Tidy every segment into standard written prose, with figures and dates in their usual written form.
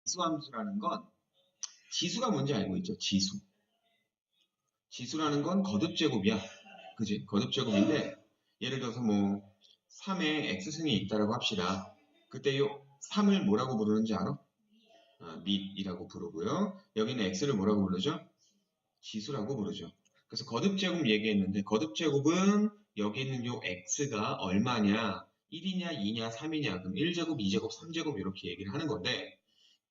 지수함수라는 건 지수가 뭔지 알고 있죠? 지수. 지수라는 건 거듭제곱이야. 그지? 거듭제곱인데 예를 들어서 뭐 3에 x승이 있다라고 합시다. 그때 이 3을 뭐라고 부르는지 알아? 밑이라고 부르고요. 여기는 x를 뭐라고 부르죠? 지수라고 부르죠. 그래서 거듭제곱 얘기했는데 거듭제곱은 여기 있는 요 x가 얼마냐? 1이냐, 2냐, 3이냐, 그럼 1제곱, 2제곱, 3제곱 이렇게 얘기를 하는 건데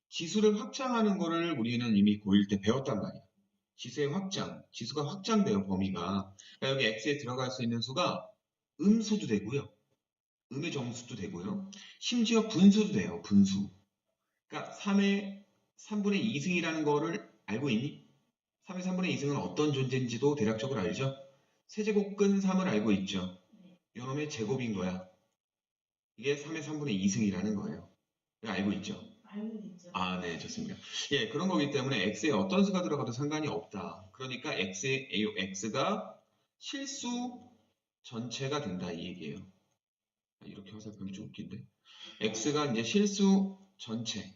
지수를 확장하는 거를 우리는 이미 고1 때 배웠단 말이야. 지수의 확장, 지수가 확장돼요, 범위가. 그러니까 여기 x에 들어갈 수 있는 수가 음수도 되고요. 음의 정수도 되고요. 심지어 분수도 돼요, 분수. 그러니까 3의 3분의 2승이라는 거를 알고 있니? 3의 3분의 2승은 어떤 존재인지도 대략적으로 알죠? 세제곱근 3을 알고 있죠? 요놈의 제곱인 거야. 이게 3의 3분의 2승이라는 거예요. 알고 있죠? 네, 좋습니다. 예, 그런 거기 때문에 x에 어떤 수가 들어가도 상관이 없다. 그러니까 x가 실수 전체가 된다 이 얘기예요. 이렇게 화살표면 좀 웃긴데. x가 이제 실수 전체.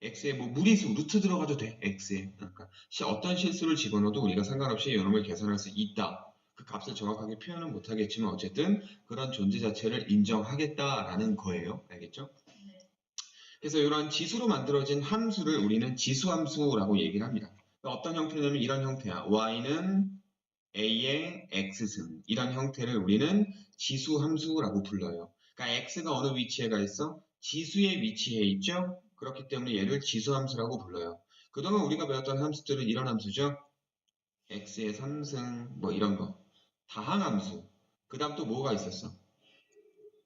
x에 뭐 무리수, 루트 들어가도 돼. x에. 그러니까 어떤 실수를 집어넣어도 우리가 상관없이 요놈을 계산할 수 있다. 그 값을 정확하게 표현은 못하겠지만 어쨌든 그런 존재 자체를 인정하겠다라는 거예요. 알겠죠? 그래서 이런 지수로 만들어진 함수를 우리는 지수함수라고 얘기를 합니다. 어떤 형태냐면 이런 형태야. y는 a의 x승. 이런 형태를 우리는 지수함수라고 불러요. 그러니까 x가 어느 위치에 가 있어? 지수에 위치해 있죠? 그렇기 때문에 얘를 지수함수라고 불러요. 그동안 우리가 배웠던 함수들은 이런 함수죠. x의 3승 뭐 이런 거. 다항함수. 그 다음 또 뭐가 있었어?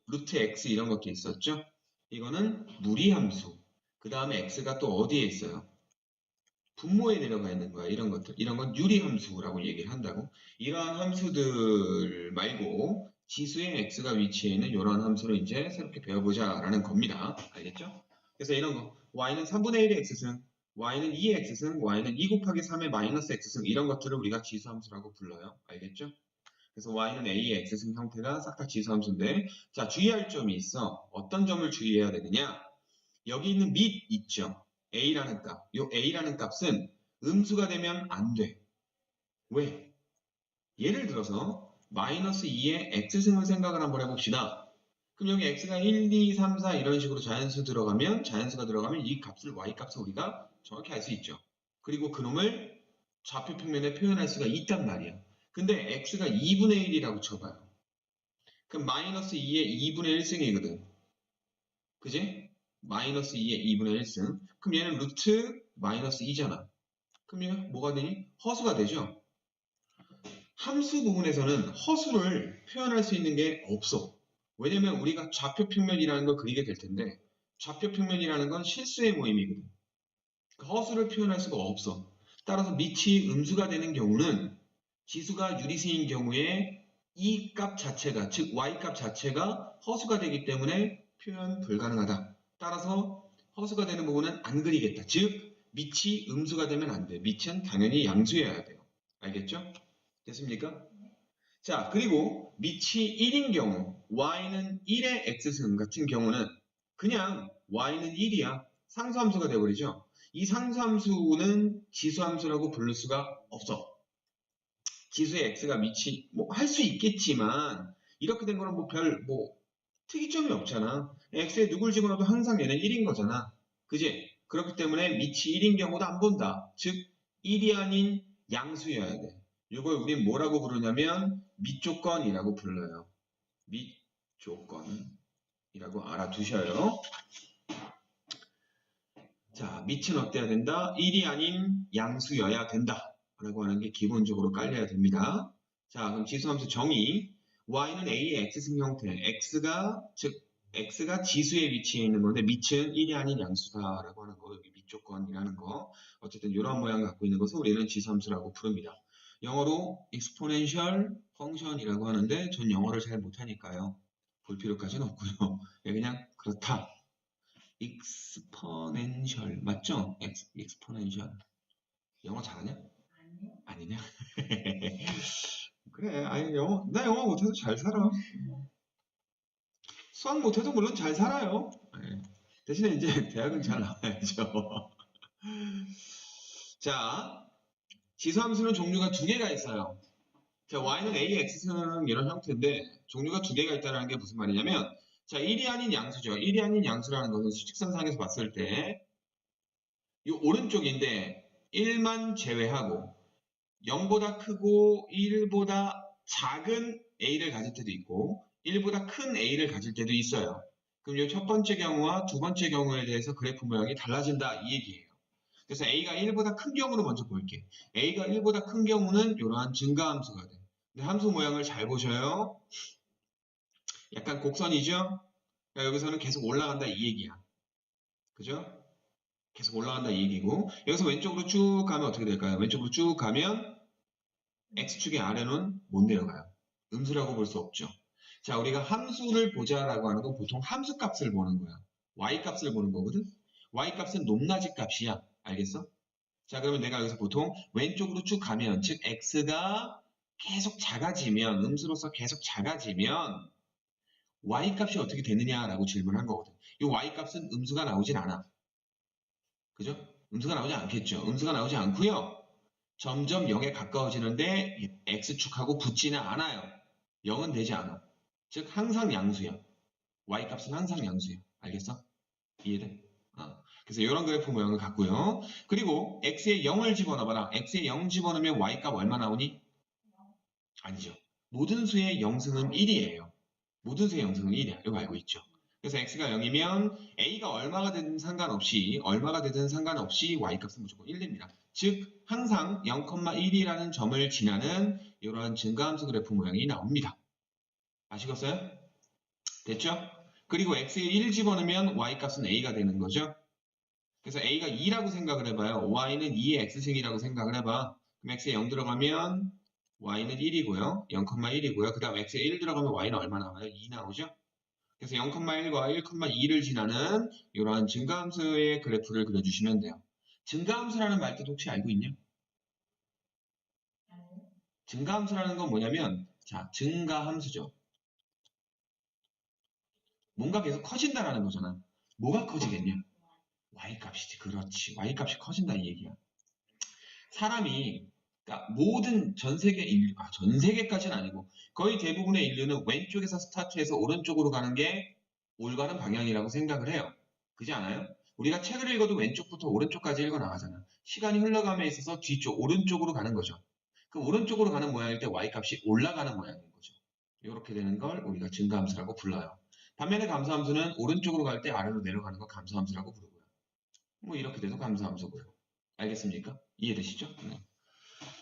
루트 x 이런 것도 있었죠? 이거는 무리함수. 그 다음에 x가 또 어디에 있어요? 분모에 내려가 있는 거야. 이런 것들. 이런 건 유리함수라고 얘기를 한다고. 이러한 함수들 말고 지수의 x가 위치해 있는 이런 함수를 이제 새롭게 배워보자라는 겁니다. 알겠죠? 그래서 이런 거. y는 3분의 1의 x승, y는 2의 x승, y는 2 곱하기 3의 마이너스 x승 이런 것들을 우리가 지수함수라고 불러요. 알겠죠? 그래서 y는 a의 x승 형태가 싹 다 지수함수인데 자 주의할 점이 있어. 어떤 점을 주의해야 되느냐? 여기 있는 밑 있죠? a라는 값. 이 a라는 값은 음수가 되면 안 돼. 왜? 예를 들어서 마이너스 2의 x승을 생각을 한번 해봅시다. 그럼 여기 x가 1, 2, 3, 4 이런 식으로 자연수가 들어가면 이 값을 y 값을 우리가 정확히 알 수 있죠. 그리고 그놈을 좌표 평면에 표현할 수가 있단 말이야. 근데 x가 2분의 1이라고 쳐봐요. 그럼 마이너스 2의 2분의 1승이거든. 그지? 마이너스 2의 2분의 1승. 그럼 얘는 루트 마이너스 2잖아. 그럼 얘가 뭐가 되니? 허수가 되죠? 함수 부분에서는 허수를 표현할 수 있는 게 없어. 왜냐면 우리가 좌표 평면이라는 걸 그리게 될 텐데 좌표 평면이라는 건 실수의 모임이거든. 허수를 표현할 수가 없어. 따라서 밑이 음수가 되는 경우는 지수가 유리수인 경우에 이 값 자체가, 즉 y 값 자체가 허수가 되기 때문에 표현 불가능하다. 따라서 허수가 되는 부분은 안 그리겠다. 즉 밑이 음수가 되면 안 돼. 밑은 당연히 양수여야 돼요. 알겠죠? 됐습니까? 자, 그리고 밑이 1인 경우 y는 1의 x승 같은 경우는 그냥 y는 1이야. 상수함수가 되어버리죠. 이 상수함수는 지수함수라고 부를 수가 없어. 지수의 x가 밑이 뭐 할 수 있겠지만 이렇게 된 거는 뭐 특이점이 없잖아. x에 누굴 집어넣어도 항상 얘는 1인 거잖아. 그지? 그렇기 때문에 밑이 1인 경우도 안 본다. 즉 1이 아닌 양수여야 돼. 이걸 우린 뭐라고 부르냐면 밑조건이라고 불러요. 밑조건이라고 알아두셔요. 자, 밑은 어때야 된다? 1이 아닌 양수여야 된다. 라고 하는 게 기본적으로 깔려야 됩니다. 자, 그럼 지수함수 정의. y는 a의 x승 형태. x가 지수의 위치에 있는 건데 밑은 1이 아닌 양수다라고 하는 거. 여기 밑조건이라는 거. 어쨌든 이러한 모양을 갖고 있는 것을 우리는 지수함수라고 부릅니다. 영어로 exponential function이라고 하는데 전 영어를 잘 못하니까요. 볼 필요까지는 없고요. 그냥 그렇다. exponential 맞죠? exponential 영어 잘하냐? 아니냐? 그래, 아니 나 영어 못해도 잘 살아. 수학 못해도 물론 잘 살아요. 네. 대신에 이제 대학은 잘 나와야죠. 자, 지수함수는 종류가 두 개가 있어요. 자, y는 a, x는 이런 형태인데 종류가 두 개가 있다는 게 무슨 말이냐면 자, 1이 아닌 양수죠. 1이 아닌 양수라는 것은 수직선상에서 봤을 때 이 오른쪽인데 1만 제외하고 0보다 크고 1보다 작은 a를 가질 때도 있고 1보다 큰 a를 가질 때도 있어요. 그럼 이 첫 번째 경우와 두 번째 경우에 대해서 그래프 모양이 달라진다 이 얘기예요. 그래서 a가 1보다 큰 경우를 먼저 볼게. a가 1보다 큰 경우는 이러한 증가함수가 돼. 근데 함수 모양을 잘 보셔요. 약간 곡선이죠? 그러니까 여기서는 계속 올라간다 이 얘기야. 그죠? 계속 올라간다 이 얘기고 여기서 왼쪽으로 쭉 가면 어떻게 될까요? 왼쪽으로 쭉 가면 x축의 아래는 못 내려가요. 음수라고 볼 수 없죠. 자, 우리가 함수를 보자라고 하는 건 보통 함수 값을 보는 거야. y 값을 보는 거거든. y 값은 높낮이 값이야. 알겠어? 자, 그러면 내가 여기서 보통 왼쪽으로 쭉 가면 즉 x가 계속 작아지면 음수로서 계속 작아지면 y 값이 어떻게 되느냐라고 질문한 거거든. 이 y 값은 음수가 나오진 않아. 그죠? 음수가 나오지 않겠죠. 음수가 나오지 않고요. 점점 0에 가까워지는데 x축하고 붙지는 않아요. 0은 되지 않아. 즉 항상 양수야. y값은 항상 양수야. 알겠어? 이해돼? 그래서 이런 그래프 모양을 갖고요. 그리고 x에 0을 집어넣어봐라. x에 0 집어넣으면 y값 얼마 나오니? 아니죠. 모든 수의 영승은 1이에요. 모든 수의 영승은 1이야. 이거 알고 있죠? 그래서 x가 0이면 a가 얼마가 되든 상관없이 y값은 무조건 1입니다. 즉 항상 0,1이라는 점을 지나는 이러한 증가함수 그래프 모양이 나옵니다. 아시겠어요? 됐죠? 그리고 x에 1 집어넣으면 y값은 a가 되는 거죠. 그래서 a가 2라고 생각을 해봐요. y는 2의 x승이라고 생각을 해봐. 그럼 x에 0 들어가면 y는 1이고요. 0,1이고요. 그 다음 x에 1 들어가면 y는 얼마 나와요? 2 나오죠? 그래서 0,1과 1,2를 지나는 이러한 증가함수의 그래프를 그려주시면 돼요. 증가함수라는 말 뜻 혹시 알고 있냐? 증가함수라는 건 뭐냐면 자, 증가함수죠. 뭔가 계속 커진다라는 거잖아. 뭐가 커지겠냐? y값이지. 그렇지. y값이 커진다 이 얘기야. 사람이 그러니까 모든 전 세계 인류, 전 세계까지는 아니고 거의 대부분의 인류는 왼쪽에서 스타트해서 오른쪽으로 가는 게 올바른 방향이라고 생각을 해요. 그렇지 않아요? 우리가 책을 읽어도 왼쪽부터 오른쪽까지 읽어 나가잖아. 시간이 흘러감에 있어서 뒤쪽, 오른쪽으로 가는 거죠. 그럼 오른쪽으로 가는 모양일 때 y값이 올라가는 모양인 거죠. 이렇게 되는 걸 우리가 증가함수라고 불러요. 반면에 감소함수는 오른쪽으로 갈 때 아래로 내려가는 걸 감소함수라고 부르고요. 뭐 이렇게 돼서 감소함수고요. 알겠습니까? 이해되시죠? 네.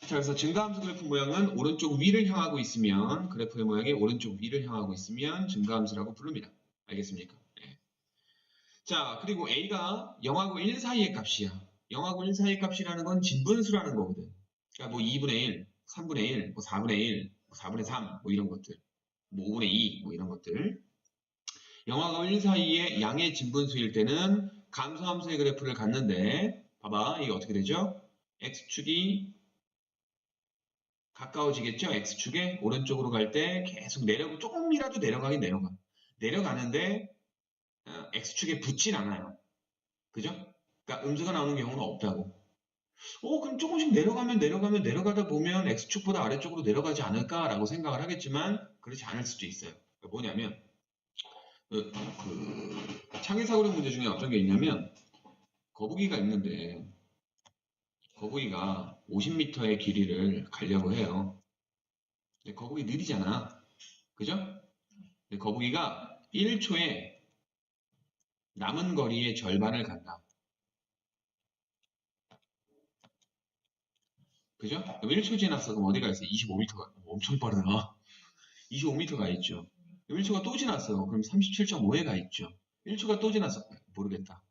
자, 그래서 증가함수 그래프 모양은 오른쪽 위를 향하고 있으면 그래프의 모양이 오른쪽 위를 향하고 있으면 증가함수라고 부릅니다. 알겠습니까? 네. 자, 그리고 a가 0하고 1 사이의 값이야. 0하고 1 사이의 값이라는 건 진분수라는 거거든. 그러니까 뭐 2분의 1, 3분의 1, 뭐 4분의 1, 뭐 4분의 3, 뭐 이런 것들. 뭐 5분의 2, 뭐 이런 것들. 0하고 1 사이의 양의 진분수일 때는 감소함수의 그래프를 갖는데 봐봐, 이게 어떻게 되죠? x축이 가까워지겠죠? x축에 오른쪽으로 갈 때 계속 조금이라도 내려가긴 내려가. 내려가는데 x축에 붙진 않아요. 그죠? 그러니까 음수가 나오는 경우는 없다고. 그럼 조금씩 내려가다 보면 x축보다 아래쪽으로 내려가지 않을까라고 생각을 하겠지만 그렇지 않을 수도 있어요. 그러니까 뭐냐면 그 창의사고력 문제 중에 어떤 게 있냐면 거북이가 있는데 거북이가 50m의 길이를 가려고 해요. 근데 거북이 느리잖아. 그죠? 근데 거북이가 1초에 남은 거리의 절반을 간다. 그죠? 그럼 1초 지났어. 그럼 어디가 있어? 25m가. 엄청 빠르다. 25m 가 있죠. 1초가 또 지났어. 그럼 37.5에 가 있죠. 1초가 또 지났어. 모르겠다.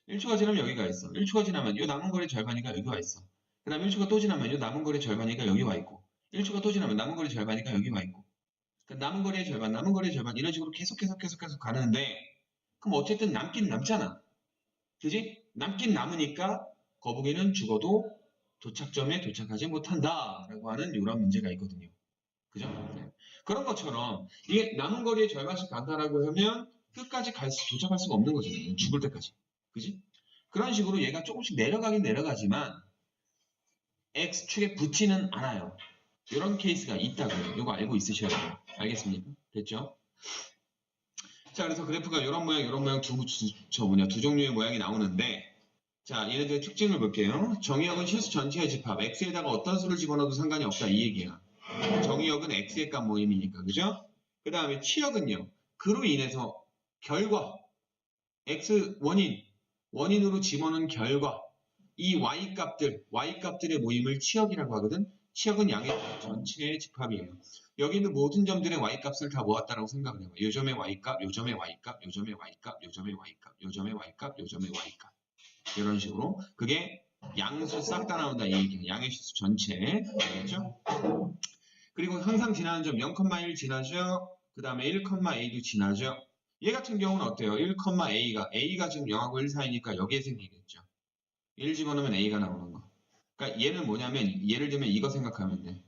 1초가 지나면 여기가 있어. 1초가 지나면 이 남은 거리 절반이니까 여기 와 있어. 그 다음 1초가 또 지나면 이 남은 거리 절반이니까 여기 와 있고 1초가 또 지나면 남은 거리 절반이니까 여기 와 있고 남은 거리의 절반, 남은 거리의 절반 이런 식으로 계속 가는데 그럼 어쨌든 남긴 남잖아. 그지? 남긴 남으니까 거북이는 죽어도 도착점에 도착하지 못한다 라고 하는 이런 문제가 있거든요. 그죠? 네. 그런 것처럼 이게 남은 거리의 절반씩 간다라고 하면 끝까지 도착할 수가 없는 거잖아요. 죽을 때까지. 그지? 그런 식으로 얘가 조금씩 내려가긴 내려가지만 X축에 붙지는 않아요. 이런 케이스가 있다고요. 이거 알고 있으셔야 돼요. 알겠습니까? 됐죠? 자, 그래서 그래프가 이런 모양 두 종류의 모양이 나오는데, 자, 얘네들의 특징을 볼게요. 정의역은 실수 전체의 집합, x에다가 어떤 수를 집어넣어도 상관이 없다 이 얘기야. 정의역은 x의 값 모임이니까, 그죠? 그 다음에 치역은요, 그로 인해서 결과, x 원인으로 집어넣은 결과, 이 y값들의 모임을 치역이라고 하거든. 치역은 양의 전체의 집합이에요. 여기 있는 모든 점들의 y값을 다 모았다라고 생각을 해봐. 요 점의 y값, 요 점의 y값, 요 점의 y값, 요 점의 y값, 요 점의 y값, 요 점의 y값. 이런 식으로. 그게 양수 싹 다 나온다 이 얘기야. 양의 실수 전체. 알겠죠? 그리고 항상 지나는 점 0,1 지나죠. 그 다음에 1,a도 지나죠. 얘 같은 경우는 어때요? 1,a가 지금 0하고 1 사이니까 여기에 생기겠죠. 1 집어넣으면 a가 나오는 거. 그러니까 얘는 뭐냐면 예를 들면 이거 생각하면 돼.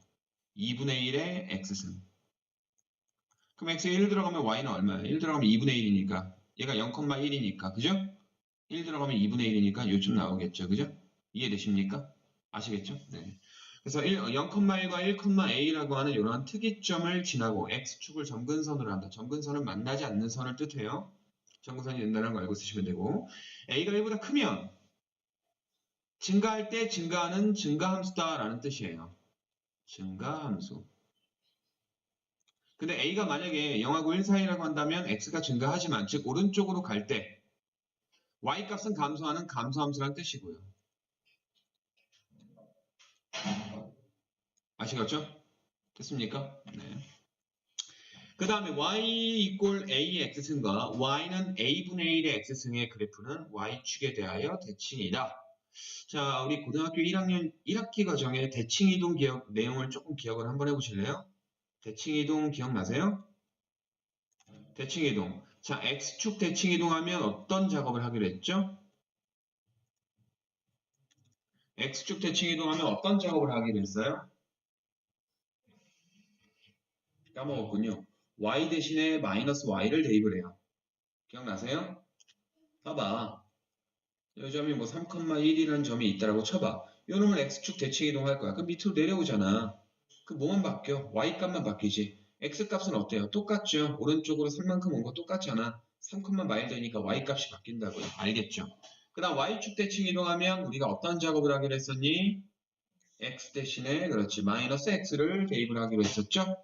2분의 1의 x승. 그럼 x에 1 들어가면 y는 얼마야? 1 들어가면 2분의 1이니까 얘가 0,1이니까 그죠? 1 들어가면 2분의 1이니까 요쯤 나오겠죠. 그죠? 이해되십니까? 아시겠죠? 네. 그래서 0,1과 1,a라고 하는 이러한 특이점을 지나고 x축을 점근선으로 한다. 점근선은 만나지 않는 선을 뜻해요. 점근선이 된다는 거 알고 쓰시면 되고 a가 1보다 크면 증가할 때 증가하는 증가함수다라는 뜻이에요. 증가함수. 근데 a가 만약에 0하고 1 사이라고 한다면 x가 증가하지만 즉 오른쪽으로 갈 때 y값은 감소하는 감소함수란 뜻이고요. 아시겠죠? 됐습니까? 네. 그 다음에 y = a의 x승과 y는 a분의 1의 x승의 그래프는 y축에 대하여 대칭이다. 자, 우리 고등학교 1학년 1학기 과정의 대칭이동 내용을 조금 기억을 한번 해보실래요? 대칭이동 기억나세요? 대칭이동. 자, x축 대칭이동하면 어떤 작업을 하기로 했죠? x축 대칭이동하면 어떤 작업을 하기로 했어요? 까먹었군요. y 대신에 마이너스 y를 대입을 해요. 기억나세요? 봐봐. 이 점이 뭐 3,1이라는 점이 있다라고 쳐봐. 요 놈은 x축 대칭 이동할 거야. 그럼 밑으로 내려오잖아. 그 뭐만 바뀌어? y 값만 바뀌지. x 값은 어때요? 똑같죠? 오른쪽으로 3만큼 온 거 똑같잖아. 3만 마일 되니까 y 값이 바뀐다고요. 알겠죠? 그 다음 y축 대칭 이동하면 우리가 어떤 작업을 하기로 했었니? x 대신에 그렇지. 마이너스 x를 대입을 하기로 했었죠?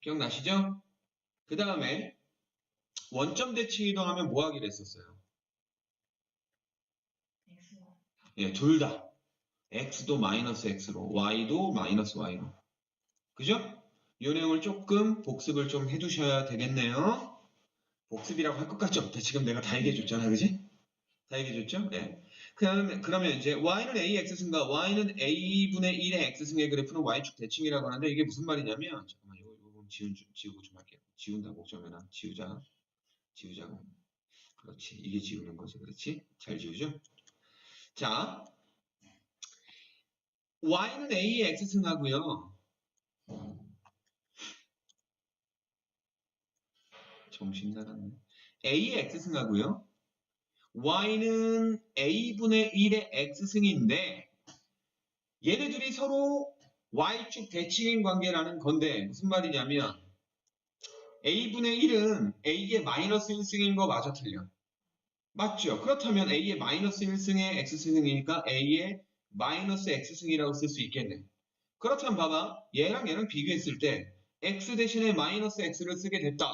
기억나시죠? 그 다음에 원점 대칭 이동하면 뭐 하기로 했었어요? 예, 둘 다. x도 마이너스 x로, y도 마이너스 y로. 그죠? 이 내용을 조금 복습을 좀 해두셔야 되겠네요. 복습이라고 할 것 같지 없다. 지금 내가 다 얘기해줬잖아. 그지? 다 얘기해줬죠? 네. 그러면 이제 y는 a x승과 y는 a분의 1의 x승의 그래프는 y축 대칭이라고 하는데 이게 무슨 말이냐면 잠깐만 이거 지우고 좀 할게요. 지운다고 그러면 지우자고. 그렇지. 이게 지우는 거지. 그렇지? 잘 지우죠? 자, y는 a의 x승하고요. 정신 나갔네. a의 x승하고요. y는 a분의 1의 x승인데 얘네들이 서로 y축 대칭인 관계라는 건데 무슨 말이냐면 a분의 1은 a의 마이너스 1승인 거 마저 틀려. 맞죠? 그렇다면 a의 마이너스 1승의 x승이니까 a의 마이너스 x승이라고 쓸 수 있겠네. 그렇다면 봐봐. 얘랑 비교했을 때 x 대신에 마이너스 x를 쓰게 됐다.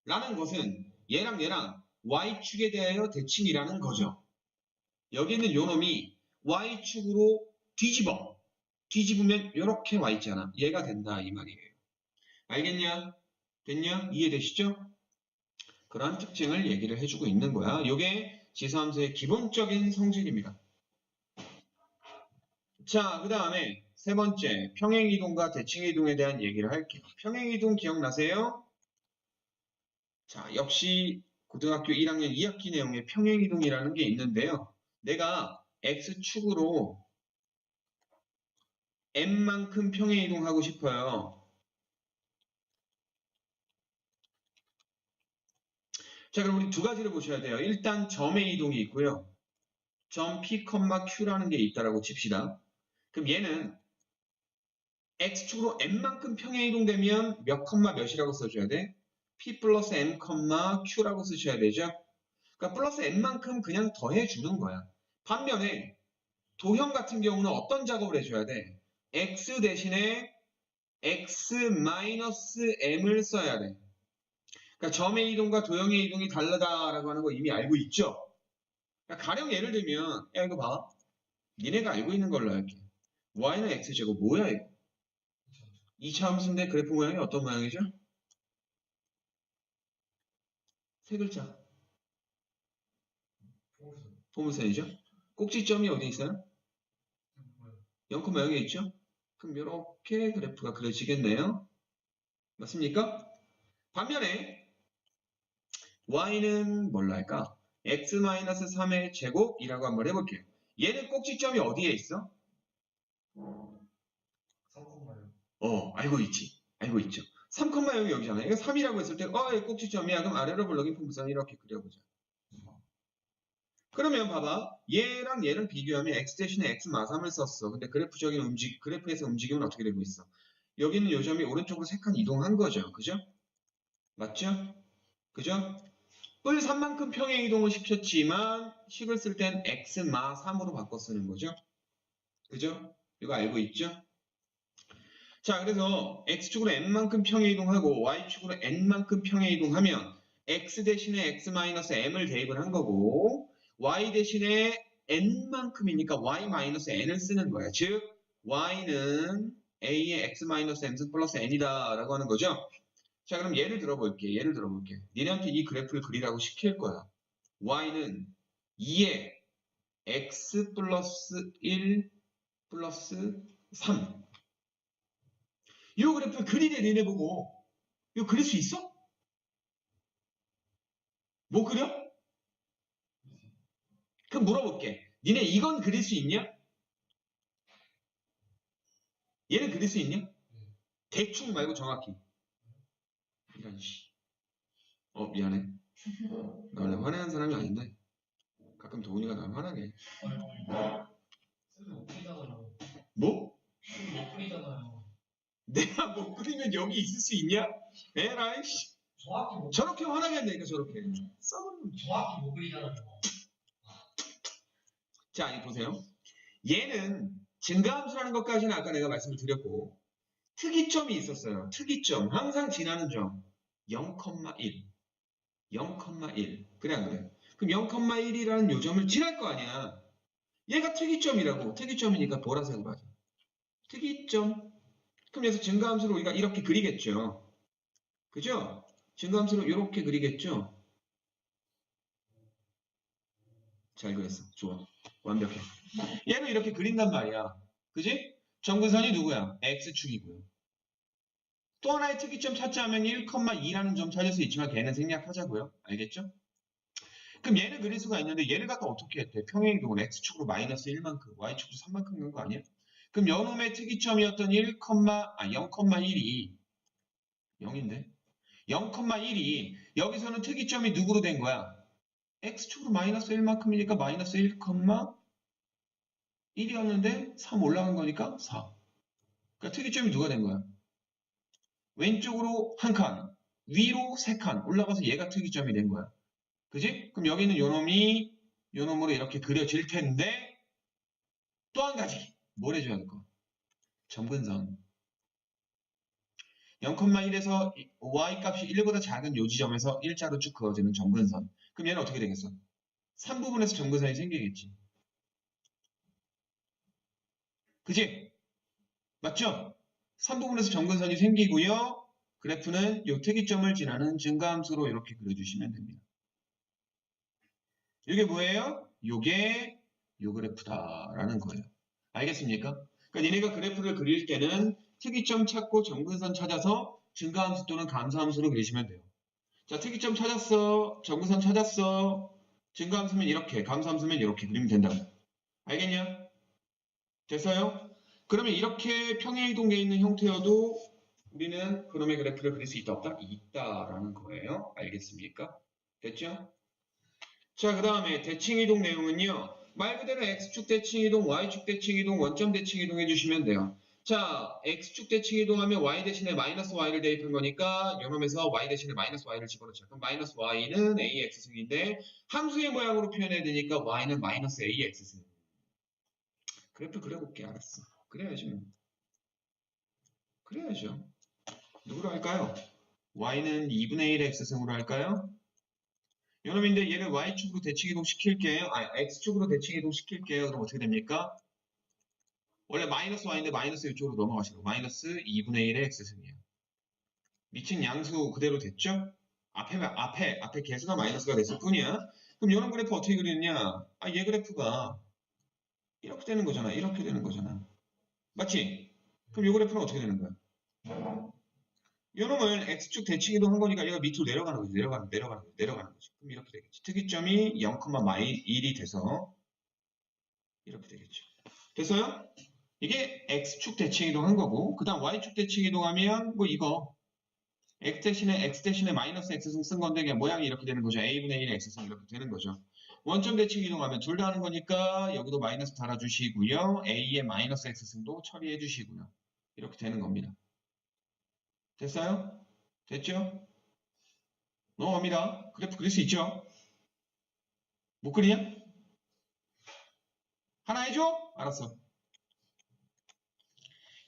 라는 것은 얘랑 y축에 대하여 대칭이라는 거죠. 여기 있는 요 놈이 y축으로 뒤집으면 이렇게 와 있잖아. 얘가 된다 이 말이에요. 알겠냐? 됐냐? 이해되시죠? 그런 특징을 얘기를 해주고 있는 거야. 이게 지수함수의 기본적인 성질입니다. 자, 그 다음에 세 번째 평행이동과 대칭이동에 대한 얘기를 할게요. 평행이동 기억나세요? 자, 역시 고등학교 1학년 2학기 내용에 평행이동이라는 게 있는데요. 내가 x축으로 m만큼 평행이동하고 싶어요. 자, 그럼 우리 두 가지를 보셔야 돼요. 일단 점의 이동이 있고요. 점 P, Q라는 게 있다라고 칩시다. 그럼 얘는 X축으로 N만큼 평행 이동되면 몇 컴마 몇이라고 써줘야 돼? P 플러스 M, Q라고 쓰셔야 되죠? 그러니까 플러스 N만큼 그냥 더해주는 거야. 반면에 도형 같은 경우는 어떤 작업을 해줘야 돼? X 대신에 X 마이너스 M을 써야 돼. 그러니까 점의 이동과 도형의 이동이 다르다라고 하는 거 이미 알고 있죠? 그러니까 가령 예를 들면, 야, 이거 봐. 니네가 알고 있는 걸로 할게. Y는 X제곱, 뭐야, 이거? 2차 함수인데 그래프 모양이 어떤 모양이죠? 세 글자. 포물선이죠? 꼭지점이 어디 있어요? 0,0에 있죠? 그럼 이렇게 그래프가 그려지겠네요. 맞습니까? 반면에 y는 뭘로 할까? x-3의 제곱이라고 한번 해볼게요. 얘는 꼭지점이 어디에 있어? 알고 있지. 알고 있죠. 3,0이 여기잖아요. 이거 3이라고 했을 때, 얘 꼭지점이야. 그럼 아래로 볼록인 포물선 이렇게 그려보자. 그러면 봐봐. 얘랑 얘를 비교하면 x 대신에 x 마3을 썼어. 근데 그래프에서 움직임은 어떻게 되고 있어? 여기는 요점이 오른쪽으로 3칸 이동한 거죠. 그죠? 맞죠? 그죠? 뿔 3만큼 평행 이동을 시켰지만 식을 쓸 땐 x 마3으로 바꿔 쓰는 거죠. 그죠? 이거 알고 있죠? 자, 그래서 x축으로 n만큼 평행 이동하고 y축으로 n만큼 평행 이동하면 x 대신에 x 마이너스 m을 대입을 한 거고 y 대신에 n만큼이니까 y 마이너스 n을 쓰는 거야. 즉 y는 a의 x 마이너스 m 플러스 n이다 라고 하는 거죠. 자, 그럼 예를 들어볼게. 니네한테 이 그래프를 그리라고 시킬 거야. y는 2에 x 플러스 1 플러스 3. 이 그래프를 그리래 니네 보고. 이거 그릴 수 있어? 못 그려? 그럼 물어볼게. 니네 이건 그릴 수 있냐? 얘는 그릴 수 있냐? 대충 말고 정확히. 이런 씨. 미안해. 나 원래 화내는 사람이 아닌데 가끔 도훈이가 날 화나게. 뭐? 내가 못 그리면 여기 있을 수 있냐? 에라이 씨. 저렇게 화나게 한다니까 저렇게. 썩은 정확히 못 그리잖아요. 자, 이 보세요. 얘는 증가함수라는 것까지는 아까 내가 말씀을 드렸고 특이점이 있었어요. 특이점. 항상 지나는 점. 0,1. 0,1. 그래 안 그래? 그럼 0,1이라는 요점을 지날 거 아니야. 얘가 특이점이라고. 특이점이니까 보라색으로 하자. 특이점. 그럼 여기서 증가함수를 우리가 이렇게 그리겠죠. 그죠? 증가함수를 이렇게 그리겠죠. 잘 그렸어. 좋아. 완벽해. 얘는 이렇게 그린단 말이야. 그지? 점근선이 누구야? X축이고요. 또 하나의 특이점 찾자면 1,2라는 점 찾을 수 있지만 걔는 생략하자고요. 알겠죠? 그럼 얘는 그릴 수가 있는데 얘를 갖다 어떻게 했대? 평행이동을 X축으로 마이너스 1만큼, Y축으로 3만큼 간 거 아니야? 그럼 요놈의 특이점이었던 0,1이 0인데? 0,1이 여기서는 특이점이 누구로 된 거야? X축으로 마이너스 1만큼이니까 마이너스 1,1이었는데 3 올라간 거니까 4. 그러니까 특이점이 누가 된 거야? 왼쪽으로 한 칸, 위로 3칸 올라가서 얘가 특이점이 된 거야. 그지? 그럼 여기는 요놈이 요놈으로 이렇게 그려질 텐데 또 한 가지 뭘 해줘야 될까? 점근선 0,1에서 y값이 1보다 작은 요 지점에서 일자로 쭉 그어지는 점근선. 그럼 얘는 어떻게 되겠어? 3부분에서 점근선이 생기겠지. 그지? 맞죠? 3부분에서 점근선이 생기고요. 그래프는 요 특이점을 지나는 증가함수로 이렇게 그려주시면 됩니다. 이게 뭐예요? 요게 요 그래프다라는 거예요. 알겠습니까? 그러니까 니네가 그래프를 그릴 때는 특이점 찾고 점근선 찾아서 증가함수 또는 감소함수로 그리시면 돼요. 자, 특이점 찾았어. 점근선 찾았어. 증가함수면 이렇게, 감소함수면 이렇게 그리면 된다고. 알겠냐? 됐어요? 그러면 이렇게 평행이동돼 있는 형태여도 우리는 그놈의 그래프를 그릴 수 있다 없다? 있다라는 거예요. 알겠습니까? 됐죠? 자, 그 다음에 대칭이동 내용은요. 말 그대로 X축 대칭이동, Y축 대칭이동, 원점 대칭이동 해주시면 돼요. 자, X축 대칭이동하면 Y 대신에 마이너스 Y를 대입한 거니까 요놈에서 Y 대신에 마이너스 Y를 집어넣자. 그럼 마이너스 Y는 AX승인데 함수의 모양으로 표현해야 되니까 Y는 마이너스 AX승. 그래프 그려볼게. 알았어. 그래야지 뭐. 그래야죠. 누구로 할까요? Y는 2분의 1 X승으로 할까요? 요놈인데 얘를 Y축으로 대칭이동 시킬게요. X축으로 대칭이동 시킬게요. 그럼 어떻게 됩니까? 원래 마이너스 Y인데 마이너스 이쪽으로 넘어가시고 마이너스 2분의 1의 X승이에요. 미친 양수 그대로 됐죠? 앞에 개수가 마이너스가 됐을 뿐이야. 그럼 요런 그래프 어떻게 그리느냐? 얘 그래프가 이렇게 되는 거잖아. 이렇게 되는 거잖아. 맞지? 그럼 요 그래프는 어떻게 되는 거야? 요놈을 X축 대칭이동 한 거니까 얘가 밑으로 내려가는 거지. 내려가는 거지. 그럼 이렇게 되겠지. 특이점이 0,1이 돼서 이렇게 되겠죠. 됐어요? 이게 X축 대칭이동 한 거고, 그 다음 Y축 대칭이동 하면 뭐 이거 X 대신에 마이너스 X승 쓴 건데 그냥 모양이 이렇게 되는 거죠. A분의 1의 X승 이렇게 되는 거죠. 원점 대칭이동 하면 둘 다 하는 거니까 여기도 마이너스 달아주시고요. A의 마이너스 X승도 처리해 주시고요. 이렇게 되는 겁니다. 됐어요? 됐죠? 넘어갑니다. 그래프 그릴 수 있죠? 못 그리냐? 하나 해줘? 알았어.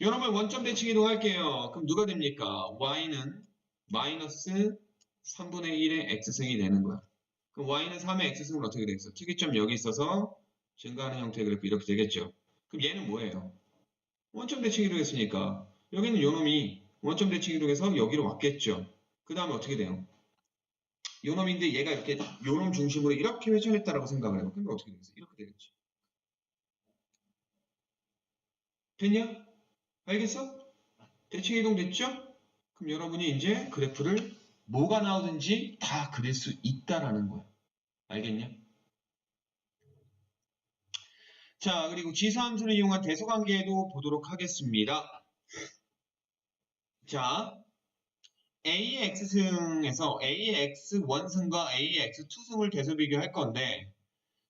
여러분 원점 대칭 이동할게요. 그럼 누가 됩니까? Y는 마이너스 3분의 1의 X승이 되는 거야. 그럼 Y는 3의 X승은 어떻게 되겠어? 특이점 여기 있어서 증가하는 형태의 그래프 이렇게 되겠죠. 그럼 얘는 뭐예요? 원점 대칭 이동했으니까 여기는 요놈이 원점 대칭 이동해서 여기로 왔겠죠. 그 다음에 어떻게 돼요? 요놈인데 얘가 이렇게 요놈 중심으로 이렇게 회전했다라고 생각을 해요. 그럼 어떻게 되겠어? 이렇게 되겠지. 됐냐? 알겠어? 대칭 이동 됐죠? 그럼 여러분이 이제 그래프를 뭐가 나오든지 다 그릴 수 있다라는 거야. 알겠냐? 자, 그리고 지수함수를 이용한 대소관계도 보도록 하겠습니다. 자, A의 X승에서 A의 X1승과 A의 X2승을 대소 비교할 건데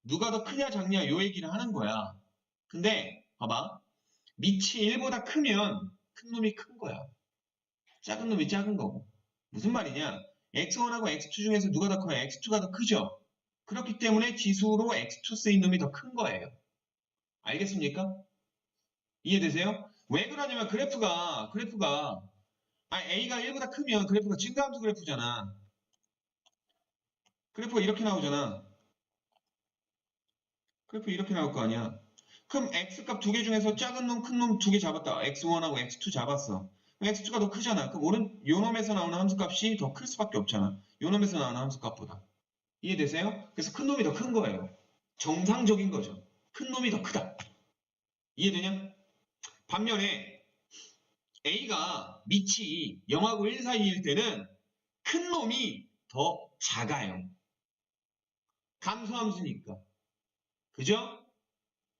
누가 더 크냐 작냐 요 얘기를 하는 거야. 근데 봐봐. 밑이 1보다 크면 큰 놈이 큰 거야. 작은 놈이 작은 거고. 무슨 말이냐? X1하고 X2 중에서 누가 더 커요? X2가 더 크죠? 그렇기 때문에 지수로 X2 쓰인 놈이 더 큰 거예요. 알겠습니까? 이해되세요? 왜 그러냐면 그래프가 A가 1보다 크면 그래프가 증가함수 그래프잖아. 그래프가 이렇게 나오잖아. 그래프 이렇게 나올 거 아니야. 그럼 X값 두 개 중에서 작은 놈, 큰 놈 두 개 잡았다. X1하고 X2 잡았어. 그럼 X2가 더 크잖아. 그럼 요놈에서 나오는 함수값이 더 클 수밖에 없잖아. 요놈에서 나오는 함수값보다. 이해되세요? 그래서 큰 놈이 더 큰 거예요. 정상적인 거죠. 큰 놈이 더 크다. 이해되냐? 반면에 A가 밑이 0하고 1 사이일 때는 큰 놈이 더 작아요. 감소함수니까. 그죠?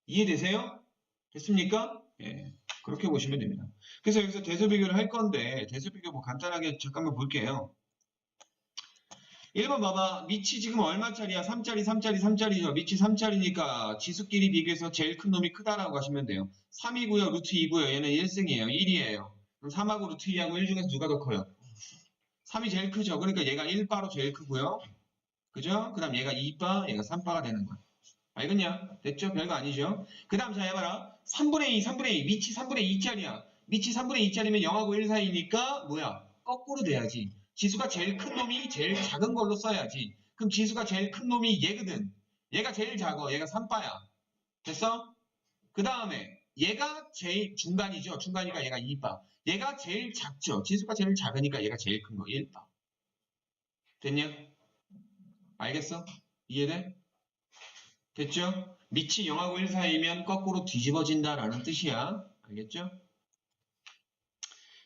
이해되세요? 됐습니까? 예, 그렇게 보시면 됩니다. 그래서 여기서 대소 비교를 할 건데 대소 비교 뭐 간단하게 잠깐만 볼게요. 1번 봐봐. 밑이 지금 얼마짜리야? 3짜리, 3짜리, 3짜리죠. 밑이 3짜리니까 지수끼리 비교해서 제일 큰 놈이 크다라고 하시면 돼요. 3이고요. 루트 2고요. 얘는 1승이에요. 1이에요. 그럼 3하고 루트 2하고 1 중에서 누가 더 커요? 3이 제일 크죠. 그러니까 얘가 1바로 제일 크고요. 그죠? 그 다음 얘가 2바, 얘가 3바가 되는 거야. 알겠냐? 됐죠? 별거 아니죠? 그 다음 자 해봐라. 3분의 2, 3분의 2. 밑이 3분의 2짜리야. 밑이 3분의 2짜리면 0하고 1 사이니까 뭐야? 거꾸로 돼야지. 지수가 제일 큰 놈이 제일 작은 걸로 써야지. 그럼 지수가 제일 큰 놈이 얘거든. 얘가 제일 작아. 얘가 3바야. 됐어? 그 다음에 얘가 제일 중간이죠. 중간이니까 얘가 2바. 얘가 제일 작죠. 지수가 제일 작으니까 얘가 제일 큰 거 1바. 됐냐? 알겠어? 이해돼? 됐죠? 밑이 0하고 1 사이면 거꾸로 뒤집어진다라는 뜻이야. 알겠죠?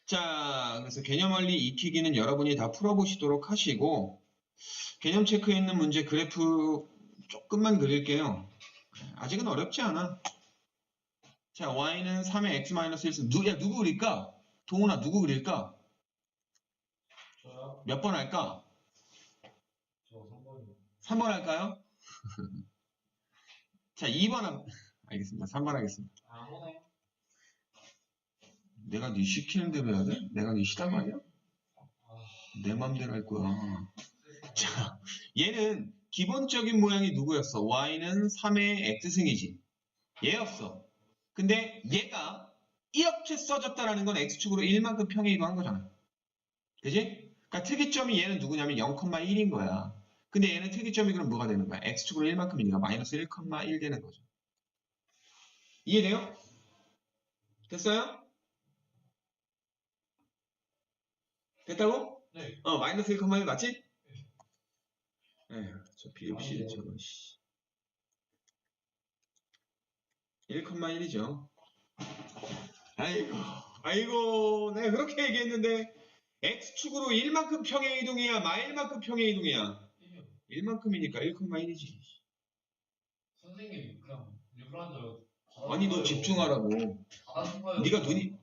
자, 그래서 개념 원리 익히기는 여러분이 다 풀어보시도록 하시고 개념 체크에 있는 문제 그래프 조금만 그릴게요. 아직은 어렵지 않아. 자, y는 3의 x-1승. 야, 누구 그릴까? 동훈아, 누구 그릴까? 저요? 몇 번 할까? 저 3번. 3번 할까요? 자, 2번 알겠습니다. 3번 하겠습니다. 아무네. 내가 네 시키는 대로 해야 돼? 내가 네 시단 말이야? 내 맘대로 할 거야. 자, 얘는 기본적인 모양이 누구였어? y는 3의 x승이지. 얘였어. 근데 얘가 이렇게 써졌다라는 건 x축으로 1만큼 평행 이동한 거잖아. 그지? 그러니까 특이점이 얘는 누구냐면 0,1인 거야. 근데 얘는 특이점이 그럼 뭐가 되는 거야? x축으로 1만큼이니까 마이너스 1,1 되는 거죠. 이해돼요? 됐어요? 됐다고? 네. 마이너스 1,1 맞지? 에휴, 저 비읍실 저거, 1,1이죠. 아이고, 내가 그렇게 얘기했는데, x축으로 1만큼 평행 이동이야, 마일만큼 평행 이동이야? 1만큼이니까 1,1이지. 선생님 그냥 일부러 아니, 너 집중하라고. 받아준 네가 눈이,